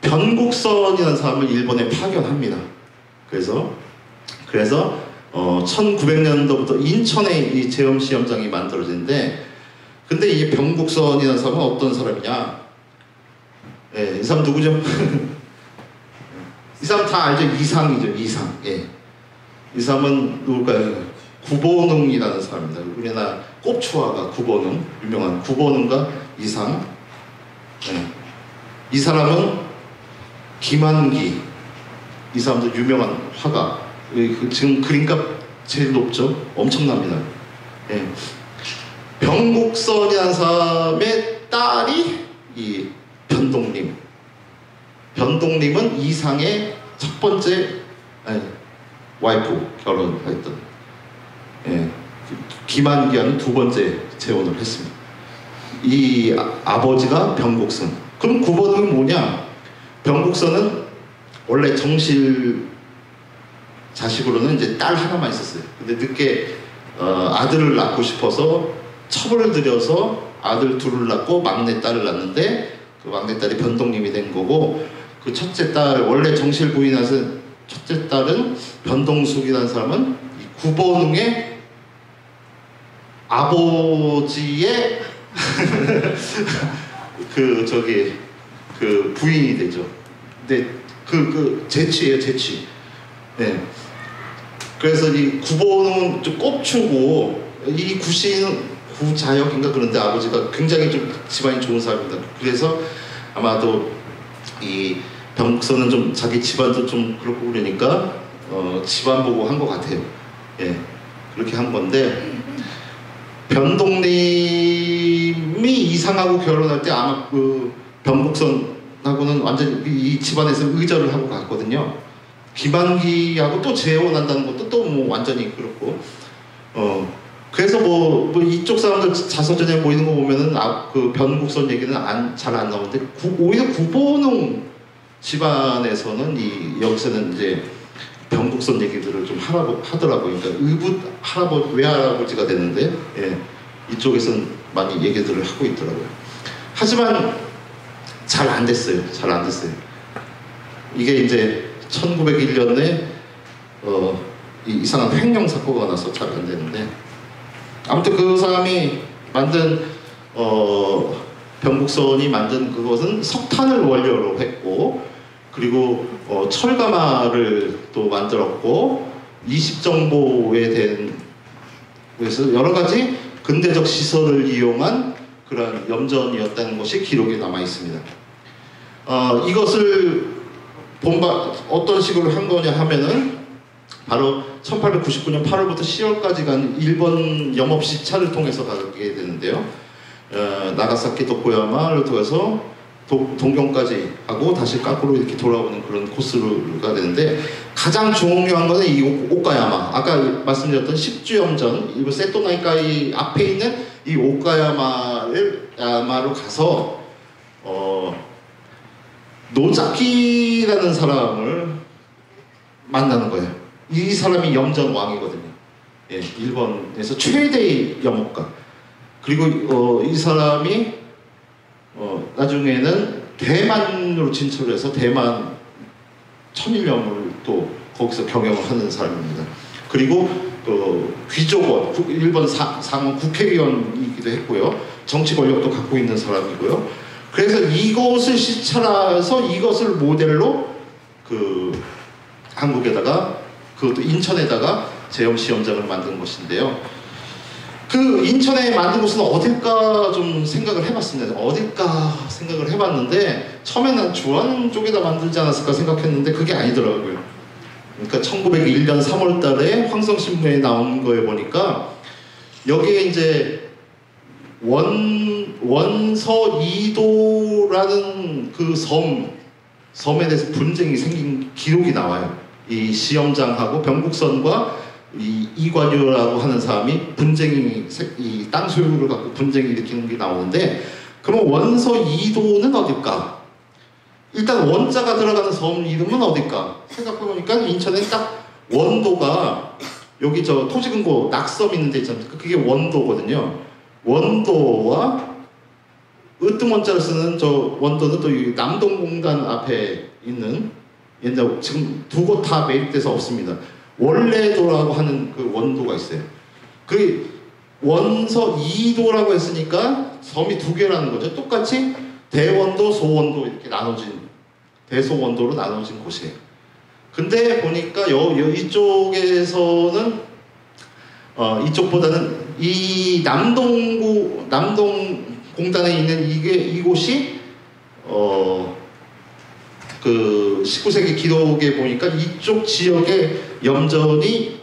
변국선이라는 사람을 일본에 파견합니다. 그래서 1900년도부터 인천에 이 제염시험장이 만들어지는데 근데 이 변국선이라는 사람은 어떤 사람이냐? 이 사람 누구죠? 이 사람 다 알죠? 이상이죠. 이상. 이 사람은 누굴까요? 구본웅이라는 사람입니다. 우리나라 꼽추화가 구본웅, 유명한 구본웅과 이상. 이 사람은 김한기. 이 사람도 유명한 화가. 지금 그림값 제일 높죠? 엄청납니다. 변국선이라는 사람의 딸이 이 변동림. 변동림은 이상의 첫 번째 와이프 결혼했던 김한기와는 두 번째 재혼을 했습니다. 이 아버지가 변국선. 그럼 구본은 뭐냐? 변국선은 원래 정실 자식으로는 이제 딸 하나만 있었어요. 근데 늦게 아들을 낳고 싶어서 첩을 들여서 아들 둘을 낳고 막내딸을 낳는데 그 막내딸이 변동님이 된 거고 그 첫째 딸 원래 정실 부인하신 첫째 딸은 변동숙이라는 사람은 이 구본웅의 아버지의 그 부인이 되죠. 근데 그 재치예요, 재치. 그래서 이 구본웅은 좀 꼽추고 이 구자역인가 그런데 아버지가 굉장히 좀 집안이 좋은 사람입니다. 그래서 아마도 이 병국선은 좀 자기 집안도 좀 그렇고 그러니까 집안 보고 한 것 같아요. 예, 그렇게 한 건데 변동님이 이상하고 결혼할 때 아마 그 병국선하고는 완전 이 집안에서 의절을 하고 갔거든요. 김한기하고 또 재혼한다는 것도 또 뭐 완전히 그렇고 그래서 뭐 이쪽 사람들 자서전에 보이는 거 보면은 그 변국선 얘기는 잘 안 나오는데 오히려 구본웅 집안에서는 여기서는 이제 병국선 얘기들을 좀 하더라고요. 그러니까 외할아버지가 되는데 예, 이쪽에서는 많이 얘기들을 하고 있더라고요. 하지만 잘 안 됐어요. 잘 안 됐어요. 이게 이제 1901년에 이상한 횡령 사고가 나서 잘 안 되는데 아무튼 그 사람이 만든 병국선이 만든 그것은 석탄을 원료로 했고 그리고 철가마를 또 만들었고 20정보에 대한 그래서 여러 가지 근대적 시설을 이용한 그런 염전이었다는 것이 기록에 남아 있습니다. 이것을 어떤 식으로 한 거냐 하면은 바로 1899년 8월부터 10월까지 간 일본 영업 시차를 통해서 가게 되는데요. 나가사키 도코야마를 통해서 동경까지 하고 다시 까꾸로 이렇게 돌아오는 그런 코스가 되는데 가장 중요한 것은 이 오카야마, 아까 말씀드렸던 십주염전, 이 세토나이카이 앞에 있는 이 오카야마로 가서 노자키라는 사람을 만나는 거예요. 이 사람이 염전 왕이거든요. 예, 일본에서 최대의 염업가. 그리고 이 사람이 나중에는 대만으로 진출해서 대만 천일염을 또 거기서 경영을 하는 사람입니다. 그리고 귀족원, 일본 상원 국회의원이기도 했고요. 정치 권력도 갖고 있는 사람이고요. 그래서 이것을 시찰해서 이것을 모델로 한국에다가 그것도 인천에다가 제염시험장을 만든 것인데요. 그 인천에 만든 곳은 어딜까 좀 생각을 해봤습니다. 어딜까 생각을 해봤는데 처음에는 주안 쪽에다 만들지 않았을까 생각했는데 그게 아니더라고요. 그러니까 1901년 3월 달에 황성신문에 나온 거에 보니까 여기에 이제 원서이도라는 그 섬에 대해서 분쟁이 생긴 기록이 나와요. 이 시험장하고 병국선과 이관유라고 하는 사람이 이 땅 소유를 갖고 분쟁을 일으키는 게 나오는데 그럼 원서이도는 어딜까? 일단 원자가 들어가는 섬 이름은 어딜까? 생각해보니까 인천에 딱 원도가 여기 토지금고 낙섬 있는 데 있잖아요. 그게 원도거든요. 원도와 으뜸원자를 쓰는 원도는 또 이 남동공단 앞에 있는 옛날 지금 두 곳 다 매입돼서 없습니다. 원래도라고 하는 그 원도가 있어요. 그 원서 2도라고 했으니까 섬이 두 개라는 거죠. 똑같이 대원도, 소원도 이렇게 나눠진 대소원도로 나눠진 곳이에요. 근데 보니까 이쪽에서는 이쪽보다는 이 남동공단에 있는 이곳이 그 19세기 기록에 보니까 이쪽 지역의 염전이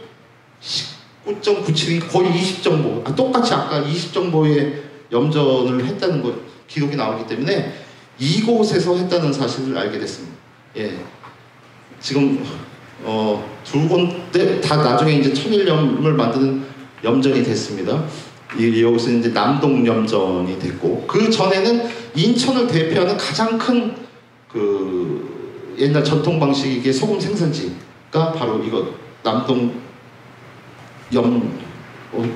19.97인 거의 20정보, 똑같이 아까 20정보의 염전을 했다는 것 기록이 나오기 때문에 이곳에서 했다는 사실을 알게 됐습니다. 예, 지금 두 군데 다 나중에 이제 천일염을 만드는 염전이 됐습니다. 여기서 이제 남동염전이 됐고 그 전에는 인천을 대표하는 가장 큰 옛날 전통 방식의 소금 생산지가 바로 이거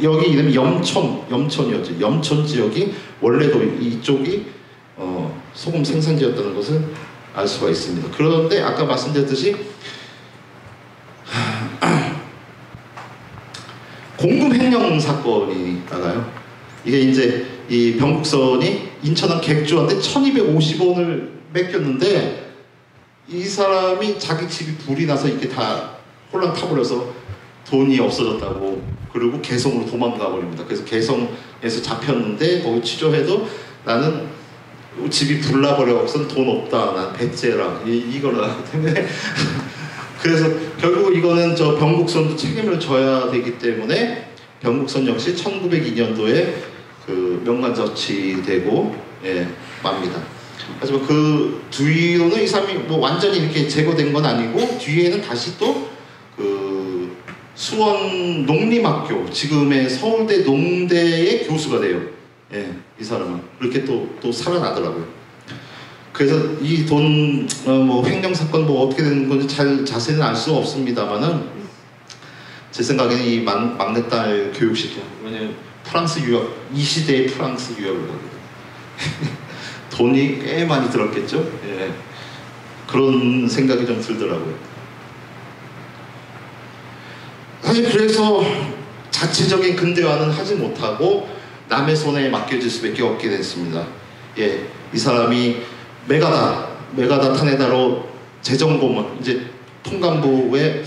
여기 이름이 염천이었죠. 염천 지역이 원래도 이쪽이 소금 생산지였다는 것을 알 수가 있습니다. 그런데 아까 말씀드렸듯이 공금 횡령 사건이 나가요. 이게 이제 이 병국선이 인천항 객주한테 1250원을 뺏겼는데 이 사람이 자기 집이 불이 나서 이렇게 다 홀랑 타버려서 돈이 없어졌다고 그리고 개성으로 도망가 버립니다. 그래서 개성에서 잡혔는데 거기 취조해도 나는 집이 불나버려서 돈 없다, 난 배째라 이거라 때문에 그래서 결국 이거는 저 병국선도 책임을 져야 되기 때문에 병국선 역시 1902년도에 그 명관저치되고 예, 맙니다. 하지만 그 뒤로는 이 사람이 뭐 완전히 이렇게 제거된 건 아니고 뒤에는 다시 또 그 수원 농림학교 지금의 서울대 농대의 교수가 돼요. 예, 이 사람은 그렇게 또 살아나더라고요. 그래서 이 돈 뭐 횡령 사건 뭐 어떻게 되는 건지 잘 자세히는 알 수 없습니다만은 제 생각에는 이 막내딸 교육시켜. 왜냐면 프랑스 유학 이 시대의 프랑스 유학을 합니다. 돈이 꽤 많이 들었겠죠. 예. 그런 생각이 좀 들더라고요. 사실 그래서 자체적인 근대화는 하지 못하고 남의 손에 맡겨질 수밖에 없게 됐습니다. 예, 이 사람이 메가다 타네다로 재정고문, 이제 통감부의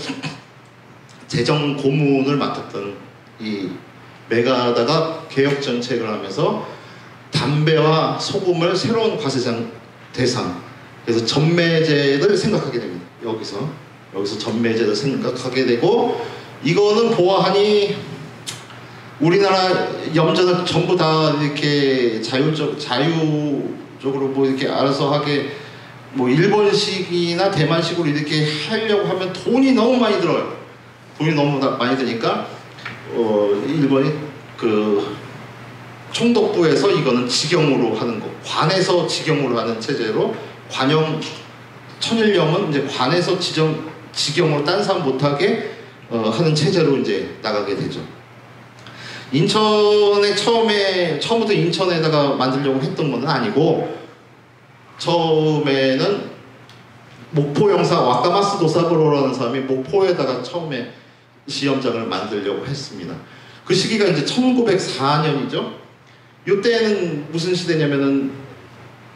재정고문을 맡았던 이 메가다가 개혁정책을 하면서 담배와 소금을 새로운 과세장 대상, 그래서 전매제를 생각하게 됩니다. 여기서 전매제를 생각하게 되고, 이거는 보아하니 우리나라 염전을 전부 다 이렇게 자유적으로 뭐 이렇게 알아서 하게, 뭐 일본식이나 대만식으로 이렇게 하려고 하면 돈이 너무 많이 들어요. 돈이 너무 많이 드니까 일본이 그 총독부에서 이거는 직영으로 하는 거, 관에서 직영으로 하는 체제로, 관영 천일염은 이제 관에서 직영으로 딴 사람 못하게 하는 체제로 이제 나가게 되죠. 인천에 처음부터 인천에다가 만들려고 했던 건 아니고, 처음에는 목포 영사 와카마스 도사부로라는 사람이 목포에다가 처음에 시험장을 만들려고 했습니다. 그 시기가 이제 1904년이죠. 이때는 무슨 시대냐면은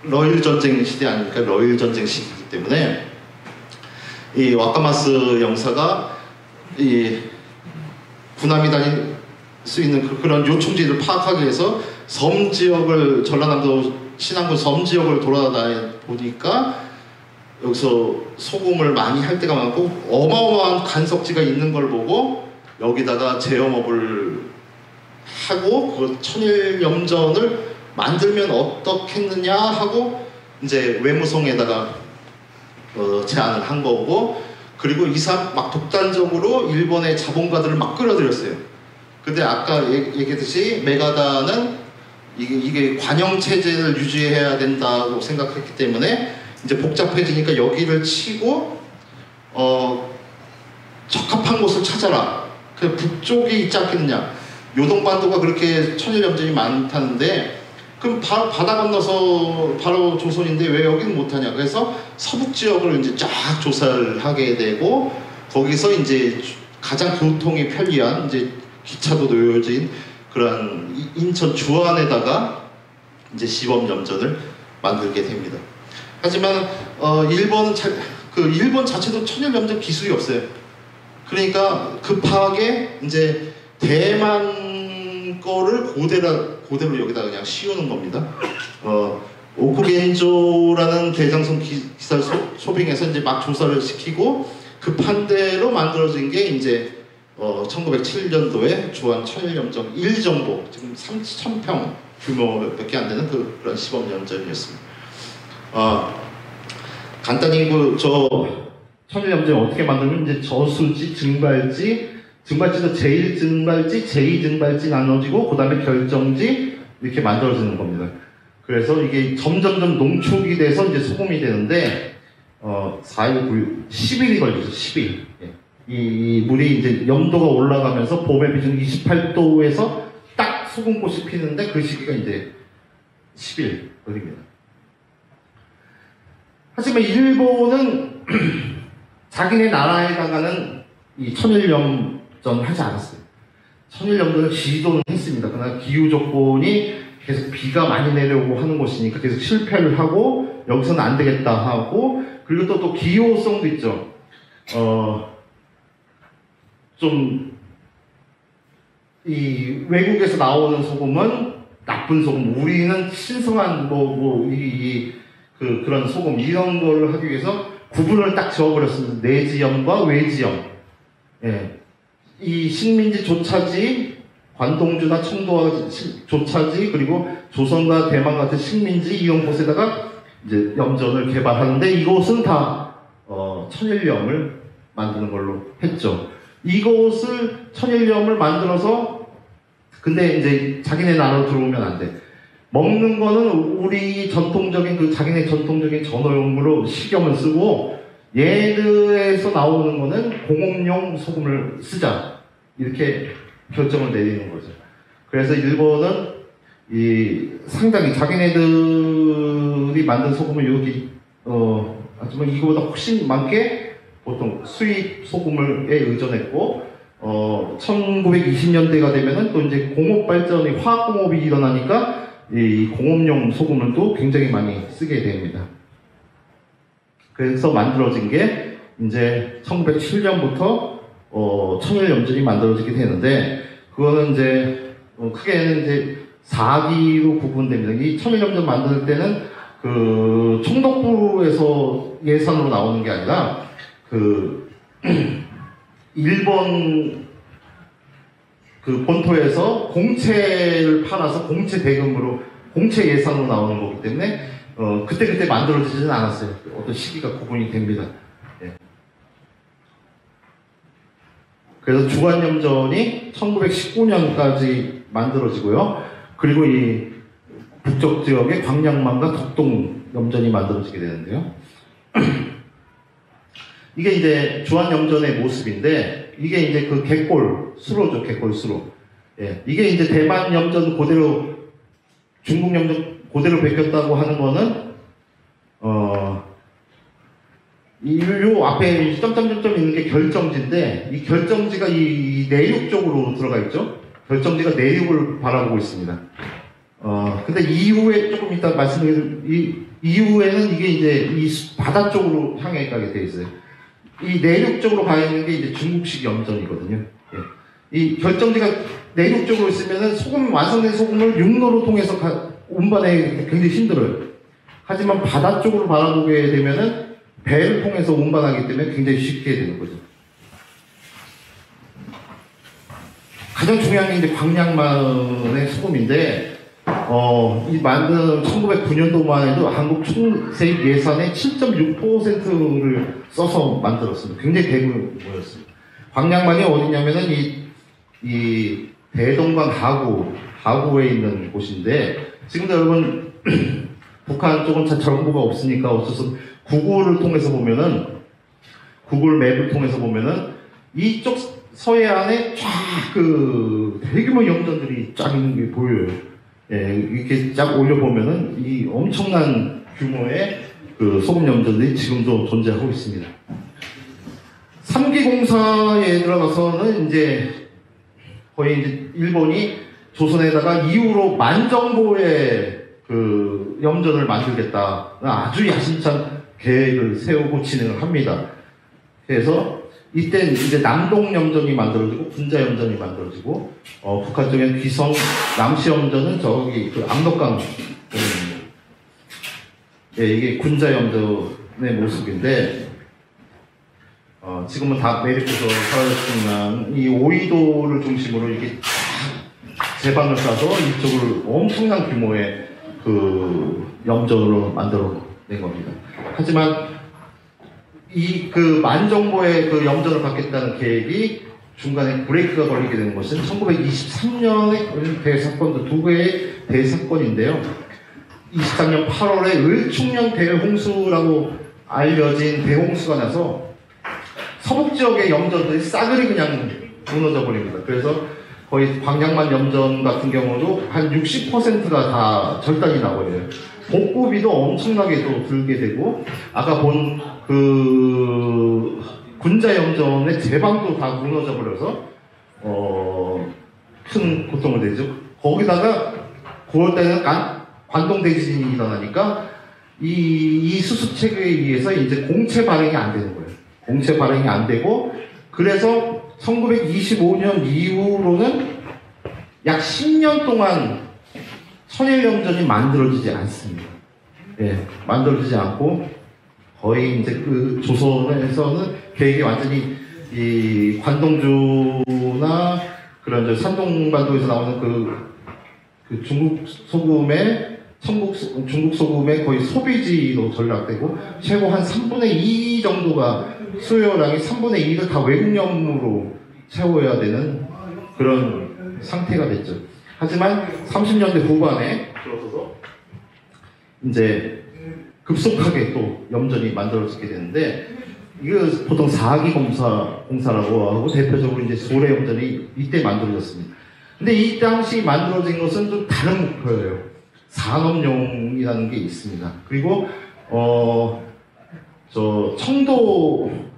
러일 전쟁 시대 아닙니까? 러일 전쟁 시기이기 때문에 이 와카마스 영사가 이 군함이 다닐 수 있는 그런 요충지를 파악하기 위해서 섬 지역을, 전라남도 신안군 섬 지역을 돌아다니 보니까 여기서 소금을 많이 할 때가 많고 어마어마한 간석지가 있는 걸 보고 여기다가 제염업을 하고 그 천일염전을 만들면 어떻겠느냐 하고 이제 외무성에다가 제안을 한 거고, 그리고 이 사람 막 독단적으로 일본의 자본가들을 막 끌어들였어요. 근데 아까 얘기했듯이 메가다는 이게 관영 체제를 유지해야 된다고 생각했기 때문에 이제 복잡해지니까 여기를 치고 적합한 곳을 찾아라. 그 북쪽에 있지 않겠느냐. 요동반도가 그렇게 천일염전이 많다는데 그럼 바다 건너서 바로 조선인데 왜 여기는 못하냐. 그래서 서북 지역을 이제 쫙 조사를 하게 되고, 거기서 이제 가장 교통이 편리한 이제 기차도 놓여진 그런 인천 주안에다가 이제 시범염전을 만들게 됩니다. 하지만 일본 자체도 천일염전 기술이 없어요. 그러니까 급하게 이제 대만 거를 그대로 여기다 그냥 씌우는 겁니다. 오쿠겐조라는 대장성 기사를 소빙해서 이제 막 조사를 시키고 급한 대로 만들어진 게 이제 1907년도에 주한 천일염전 1정보, 지금 3,000평 규모밖에 안 되는 그런 시범염전이었습니다. 간단히 저 천일염전이 어떻게 만들면 이제 저수지, 증발지도 제1증발지, 제2증발지 나눠지고 그 다음에 결정지 이렇게 만들어지는 겁니다. 그래서 이게 점점점 농축이 돼서 이제 소금이 되는데 4일, 9일, 10일이 걸리죠. 10일. 예. 이 물이 이제 염도가 올라가면서 봄의 기준 28도에서 딱 소금꽃이 피는데 그 시기가 이제 10일 걸립니다. 하지만 일본은 자기네 나라에다가는 이 천일염전 하지 않았어요. 천일염전을 시도는 했습니다. 그러나 기후 조건이 계속 비가 많이 내려오고 하는 곳이니까 계속 실패를 하고 여기서는 안 되겠다 하고, 그리고 또 기호성도 있죠. 좀 이 외국에서 나오는 소금은 나쁜 소금, 우리는 신성한 그런 소금 이런 걸 하기 위해서 구분을 딱 지어버렸습니다. 내지형과 외지형. 예. 이 식민지 조차지, 관동주나 청도와 조차지, 그리고 조선과 대만 같은 식민지 이런 곳에다가 이제 염전을 개발하는데 이곳은 다 천일염을 만드는 걸로 했죠. 이곳을 천일염을 만들어서 근데 이제 자기네 나라로 들어오면 안 돼. 먹는 거는 우리 전통적인 자기네 전통적인 전어용으로 식염을 쓰고 얘들에서 나오는 거는 공업용 소금을 쓰자 이렇게 결정을 내리는 거죠. 그래서 일본은 상당히 자기네들이 만든 소금을 여기 하지만 이거보다 훨씬 많게 보통 수입 소금에 의존했고 1920년대가 되면은 또 이제 공업 발전이 화학공업이 일어나니까 이 공업용 소금을 또 굉장히 많이 쓰게 됩니다. 그래서 만들어진 게 이제 1907년부터 천일염전이 만들어지게 되는데 그거는 이제 크게는 이제 4기로 구분됩니다. 이 천일염전 만들 때는 그 총독부에서 예산으로 나오는 게 아니라 일본 본토에서 공채를 팔아서 공채 대금으로 공채 예산으로 나오는 거기 때문에 그때 만들어지지는 않았어요. 어떤 시기가 구분이 됩니다. 예. 그래서 주간염전이 1919년까지 만들어지고요. 그리고 이 북쪽 지역의 광양만과 덕동염전이 만들어지게 되는데요. 이게 이제 주한염전의 모습인데 이게 이제 그 갯골수로죠. 갯골수로. 예. 이게 이제 대만염전 그대로 중국염전 그대로 베꼈다고 하는 거는 요 앞에 점점점점 있는 게 결정지인데 이 결정지가 이 내륙 쪽으로 들어가 있죠. 결정지가 내륙을 바라보고 있습니다. 근데 이후에 조금 이따 말씀드릴 이후에는 이게 이제 이 바다 쪽으로 향해 가게 돼 있어요. 이 내륙 쪽으로 가 있는 게 이제 중국식 염전이거든요. 예. 이 결정지가 내륙 쪽으로 있으면은 완성된 소금을 육로로 통해서 운반하기 굉장히 힘들어요. 하지만 바다 쪽으로 바라보게 되면은 배를 통해서 운반하기 때문에 굉장히 쉽게 되는 거죠. 가장 중요한 게 이제 광양만의 소금인데, 이 만든 1909년도만 해도 한국 총세입 예산의 7.6%를 써서 만들었습니다. 굉장히 대규모였습니다. 광양만이 어디냐면은 이 대동강 하구에 있는 곳인데, 지금도 여러분, 북한 쪽은 잘 정보가 없으니까 어쩌서 구글 맵을 통해서 보면은 이쪽 서해안에 쫙 대규모 염전들이 쫙 있는 게 보여요. 예, 이렇게 쫙 올려보면은 이 엄청난 규모의 소금 염전들이 지금도 존재하고 있습니다. 3기 공사에 들어가서는 이제 거의 이제 일본이 조선에다가 이후로 만정보의 염전을 만들겠다. 아주 야심찬 계획을 세우고 진행을 합니다. 그래서 이때 이제 남동염전이 만들어지고 군자염전이 만들어지고 북한 쪽엔 귀성 남시염전은 저기 압록강 예, 이게 군자염전의 모습인데 지금은 다 매립돼서 사라졌지만 이 오이도를 중심으로 이게 제방을 싸서 이쪽을 엄청난 규모의 염전으로 만들어낸 겁니다. 하지만 만정보의 염전을 받겠다는 계획이 중간에 브레이크가 걸리게 되는 것은 1923년에 대사건도 두 개의 대사건인데요. 23년 8월에 을충년 대홍수라고 알려진 대홍수가 나서 서북 지역의 염전들이 싸그리 그냥 무너져 버립니다. 그래서 거의 광양만 염전 같은 경우도 한 60%가 다 절단이 나버려요. 복구비도 엄청나게 또 들게 되고, 아까 본 군자 염전의 제방도 다 무너져 버려서 큰 고통을 내죠. 거기다가 9월달에는 관동 대지진이 일어나니까 이 수습책에 의해서 이제 공채 발행이 안 되는 거예요. 공채 발행이 안 되고, 그래서 1925년 이후로는 약 10년 동안 천일염전이 만들어지지 않습니다. 예, 만들어지지 않고 거의 이제 그 조선에서는 계획이 완전히 이 관동주나 그런 저 산동반도에서 나오는 그 중국 소금의 중국 소금의 거의 소비지로 전락되고 최고 한 3분의 2 정도가 수요량이 3분의 2를 다 외국염으로 채워야 되는 그런 상태가 됐죠. 하지만 30년대 후반에 들어서서 이제 급속하게 또 염전이 만들어지게 되는데 이거 보통 사기 공사라고 하고 대표적으로 이제 소래 염전이 이때 만들어졌습니다. 근데 이 당시 만들어진 것은 좀 다른 목표예요. 산업용이라는 게 있습니다. 그리고 저 청도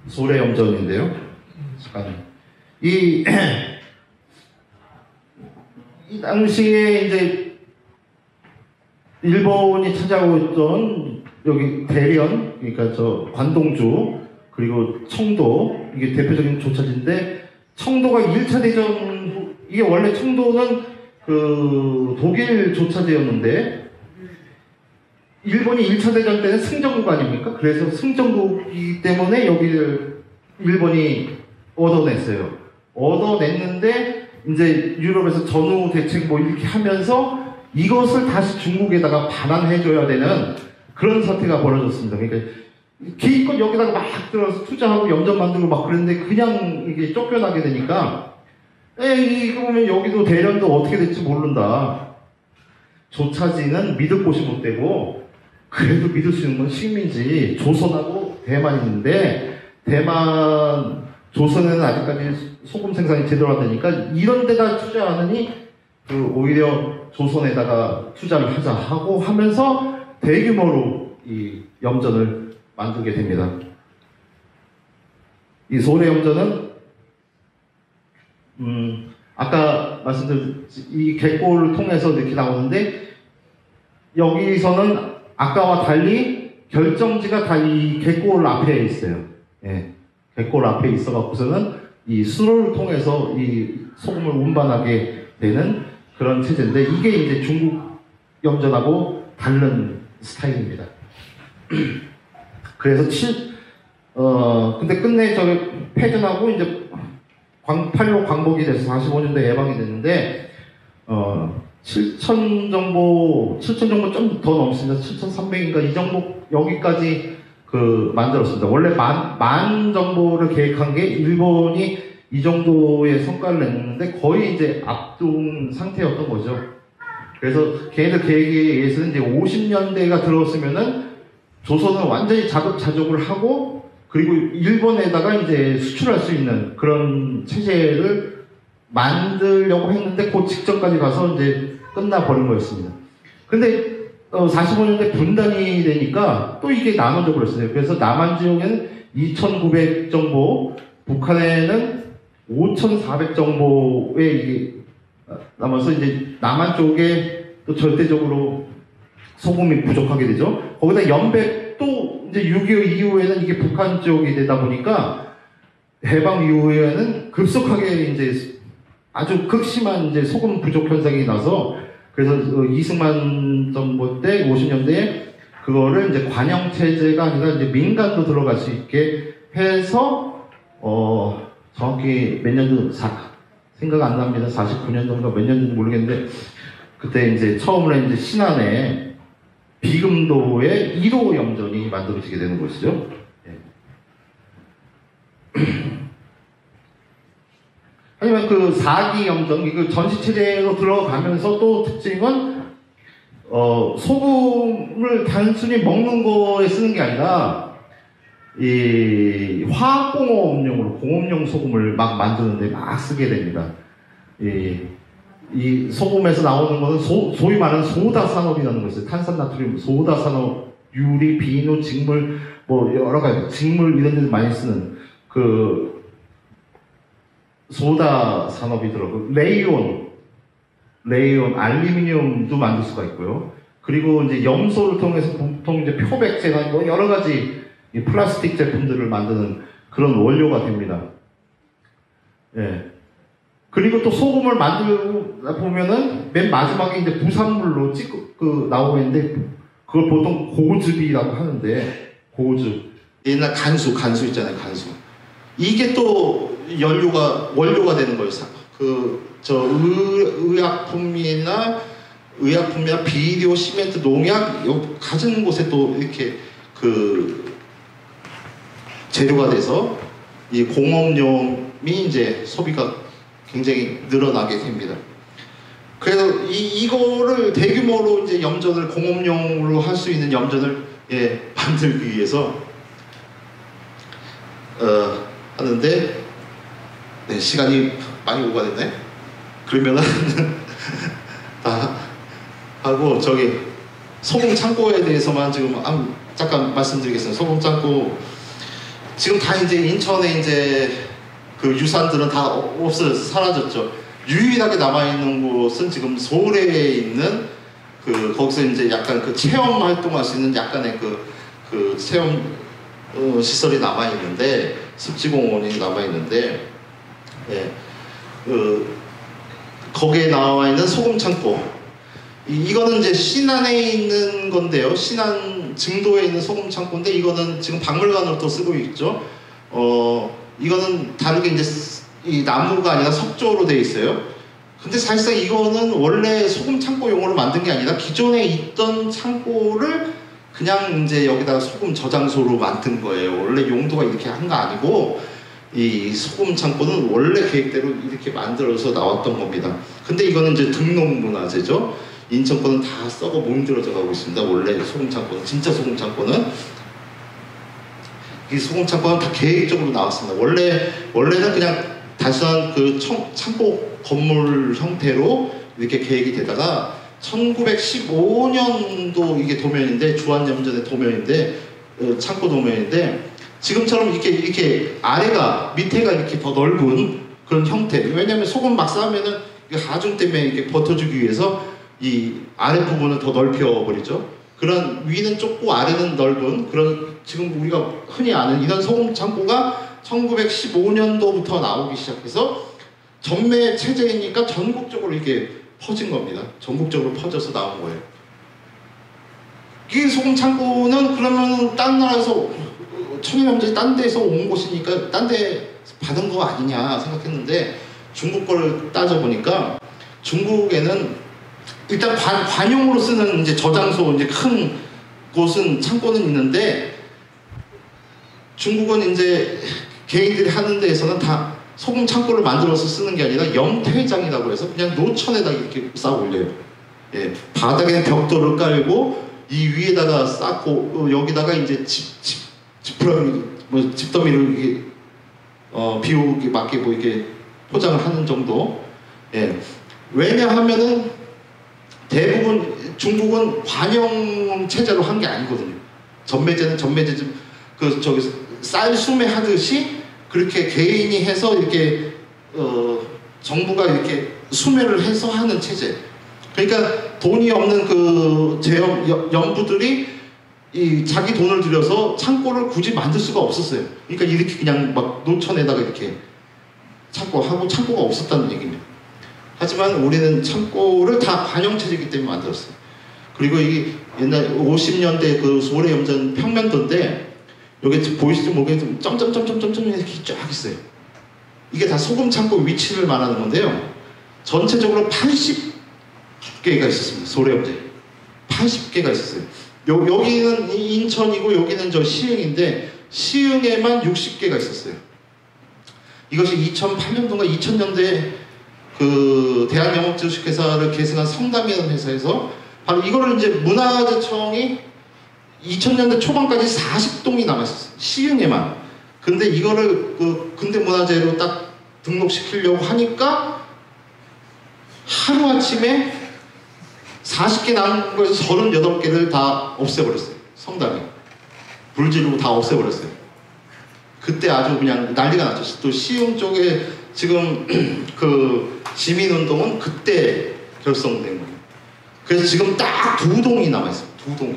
소래 염전인데요. 잠깐 이 당시에 이제 일본이 차지하고 있던 여기 대련, 그러니까 저 관동주 그리고 청도 이게 대표적인 조차지인데 청도가 1차 대전 후 이게 원래 청도는 그 독일 조차지였는데 일본이 1차 대전 때는 승전국 아닙니까? 그래서 승전국이기 때문에 여기를 일본이 얻어냈어요. 얻어냈는데 이제 유럽에서 전후 대책 뭐 이렇게 하면서 이것을 다시 중국에다가 반환해줘야 되는 그런 사태가 벌어졌습니다. 그러니까 기껏 여기다가 막 들어서 투자하고 염전 만들고 막 그랬는데 그냥 이게 쫓겨나게 되니까 이거 보면 여기도 대련도 어떻게 될지 모른다. 조차지는 믿을 곳이 못 되고 그래도 믿을 수 있는 건 식민지 조선하고 대만이 있는데 대만 조선에는 아직까지 소금 생산이 제대로 안 되니까 이런 데다 투자하느니 그 오히려 조선에다가 투자를 하자 하고 하면서 대규모로 이 염전을 만들게 됩니다. 이 소래 염전은 아까 말씀드린 이 객골을 통해서 이렇게 나오는데 여기서는 아까와 달리 결정지가 다 이 객골 앞에 있어요. 예. 객골 앞에 있어갖고서는 이 수로를 통해서 이 소금을 운반하게 되는 그런 체제인데 이게 이제 중국 염전하고 다른 스타일입니다. 그래서 근데 끝내 저기 패전하고 이제 8.15 광복이 돼서 45년대 해방이 됐는데 7천 정도 좀 더 넘습니다. 7,300인가 이 정도 여기까지 그 만들었습니다. 원래 만 정보를 계획한 게 일본이 이 정도의 성과를 냈는데 거의 이제 앞둔 상태였던 거죠. 그래서 걔네들 계획에 의해서는 이제 50년대가 들어왔으면은 조선은 완전히 자급자족을 하고 그리고 일본에다가 이제 수출할 수 있는 그런 체제를 만들려고 했는데 그 직전까지 가서 이제 끝나버린 거였습니다. 근데 45년대 분단이 되니까 또 이게 나눠져 버렸어요. 그래서 남한 지역에는 2,900 정도, 북한에는 5,400 정도의 이게 남아서 이제 남한 쪽에 또 절대적으로 소금이 부족하게 되죠. 거기다 연백 또 이제 6.25 이후에는 이게 북한 쪽이 되다 보니까 해방 이후에는 급속하게 이제 아주 극심한 이제 소금 부족 현상이 나서 그래서 이승만 정부 때 50년대에 그거를 이제 관영 체제가 아니라 이제 민간도 들어갈 수 있게 해서 정확히 몇 년도 생각 안 납니다. 49년도인가 몇 년인지 모르겠는데 그때 이제 처음으로 이제 신안에 비금도의 1호 염전이 만들어지게 되는 것이죠. 하지만 그 4기 염전, 그 전시체제로 들어가면서 또 특징은, 소금을 단순히 먹는 거에 쓰는 게 아니라, 이 화학공업용으로, 공업용 소금을 막 만드는데 막 쓰게 됩니다. 이 소금에서 나오는 거는 소위 말하는 소다 산업이라는 거 있어요. 탄산나트륨, 소다 산업, 유리, 비누, 직물, 뭐 여러 가지, 직물 이런 데서 많이 쓰는 그, 소다 산업이 들어가고 레이온, 알루미늄도 만들 수가 있고요. 그리고 이제 염소를 통해서 보통 이제 표백제나 뭐 여러 가지 이 플라스틱 제품들을 만드는 그런 원료가 됩니다. 예. 그리고 또 소금을 만들고 보면은 맨 마지막에 이제 부산물로 나오고 있는데 그걸 보통 고즙이라고 하는데 고즙. 옛날 간수 있잖아요, 간수. 이게 또 원료가 되는 거예요. 의약품이나 비료, 시멘트, 농약 가진 곳에 또 이렇게 그 재료가 돼서 이 공업용이 이제 소비가 굉장히 늘어나게 됩니다. 그래서 이거를 대규모로 이제 염전을 공업용으로 할 수 있는 염전을 만들기 위해서 하는데 시간이 많이 오가됐네. 그러면은 다 하고 저기 소금 창고에 대해서만 지금 잠깐 말씀드리겠습니다. 소금 창고 지금 다 이제 인천에 이제 그 유산들은 다 없어져서 사라졌죠. 유일하게 남아있는 곳은 지금 서울에 있는 거기서 이제 약간 그 체험 활동할 수 있는 약간의 그 체험 시설이 남아있는데, 습지공원이 남아있는데, 거기에 나와 있는 소금 창고. 이거는 이제 신안에 있는 건데요. 신안 증도에 있는 소금 창고인데, 이거는 지금 박물관으로 또 쓰고 있죠. 이거는 다르게 이제 이 나무가 아니라 석조로 되어 있어요. 근데 사실상 이거는 원래 소금 창고용으로 만든 게 아니라 기존에 있던 창고를 그냥 이제 여기다가 소금 저장소로 만든 거예요. 원래 용도가 이렇게 한 거 아니고, 이 소금 창고는 원래 계획대로 이렇게 만들어서 나왔던 겁니다. 근데 이거는 이제 등록문화재죠. 인천 거는 다 썩어 뭉들어져 가고 있습니다. 원래 소금 창고는, 진짜 소금 창고는. 이 소금 창고는 다 계획적으로 나왔습니다. 원래는 그냥 단순한 그 창고 건물 형태로 이렇게 계획이 되다가 1915년도 이게 도면인데, 주한염전의 도면인데, 창고 도면인데, 지금처럼 이렇게 밑에가 이렇게 더 넓은 그런 형태. 왜냐면 소금 막 싸면은 하중 때문에 이렇게 버텨주기 위해서 이 아래 부분을 더 넓혀버리죠. 그런 위는 좁고 아래는 넓은 그런, 지금 우리가 흔히 아는 이런 소금 창고가 1915년도부터 나오기 시작해서 전매 체제이니까 전국적으로 이렇게 퍼진 겁니다. 전국적으로 퍼져서 나온 거예요. 이 소금 창고는 그러면 딴 나라에서 천연염전이 딴 데서 온 곳이니까 딴 데 받은 거 아니냐 생각했는데, 중국 거를 따져보니까 중국에는 일단 관용으로 쓰는 이제 저장소, 이제 큰 곳은 창고는 있는데, 중국은 이제 개인들이 하는 데에서는 다 소금 창고를 만들어서 쓰는 게 아니라 염퇴장이라고 해서 그냥 노천에다 이렇게 쌓아 올려요. 바닥에 벽돌을 깔고 이 위에다가 쌓고 여기다가 이제 집더미를 이게 비 오게 맞게 뭐 이렇게 포장을 하는 정도. 왜냐하면은 대부분 중국은 관용 체제로 한 게 아니거든요. 전매제는 저기서 쌀수매 하듯이 그렇게 개인이 해서 이렇게 정부가 이렇게 수매를 해서 하는 체제. 그러니까 돈이 없는 그 염부들이 자기 돈을 들여서 창고를 굳이 만들 수가 없었어요. 그러니까 이렇게 그냥 막 노천에다가 이렇게 창고가 없었다는 얘기입니다. 하지만 우리는 창고를 다 관용체제이기 때문에 만들었어요. 그리고 이게 옛날 50년대 그 서울의 염전 평면도인데, 여기 보이시죠? 모르겠지만 점점점점점 이렇게 쫙 있어요. 이게 다 소금 창고 위치를 말하는 건데요. 전체적으로 80개가 있었습니다. 서울의 염전에 80개가 있었어요. 여기는 인천이고 여기는 저 시흥인데, 시흥에만 60개가 있었어요. 이것이 2008년도인가 2000년대에 그 대한영업주식회사를 계승한 성담이라는 회사에서 바로 이거를 이제 문화재청이 2000년대 초반까지 40동이 남았었어요. 시흥에만. 근데 이거를 그 근대문화재로 딱 등록시키려고 하니까 하루아침에 40개 남은 거에서 38개를 다 없애버렸어요. 성담이. 불 지르고 다 없애버렸어요. 그때 아주 그냥 난리가 났죠. 또 시흥 쪽에 지금 그 시민운동은 그때 결성된 거예요. 그래서 지금 딱 2동이 남아있어요. 2동이.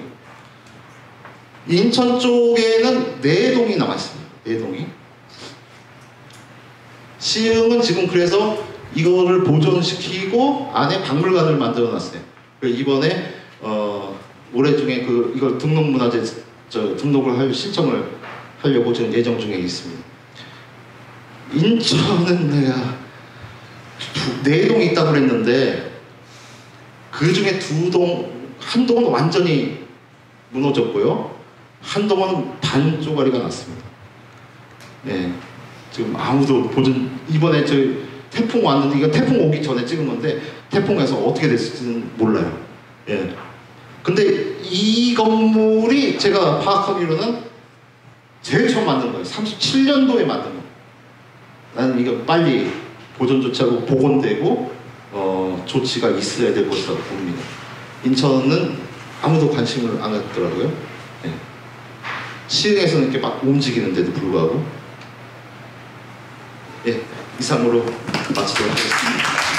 인천 쪽에는 4동이 남아있습니다. 4동이. 시흥은 지금 그래서 이거를 보존시키고 안에 박물관을 만들어놨어요. 이번에 올해 중에 이걸 등록문화재 등록을 할 신청을 하려고 지금 예정 중에 있습니다. 인천은 내가 4동이 있다고 그랬는데 그 중에 한 동은 완전히 무너졌고요. 한 동은 반 쪼가리가 났습니다. 네, 지금 아무도 이번에 태풍 왔는데 이거 태풍 오기 전에 찍은 건데 태풍에서 어떻게 됐을지는 몰라요. 예. 근데 이 건물이 제가 파악하기로는 제일 처음 만든 거예요. 37년도에 만든 거예요. 나는 이거 빨리 보존 조치하고 복원되고 조치가 있어야 될 것이라고 봅니다. 인천은 아무도 관심을 안 갖더라고요. 네. 시흥에서는 이렇게 막 움직이는데도 불구하고. 예, 이상으로 마치도록 하겠습니다.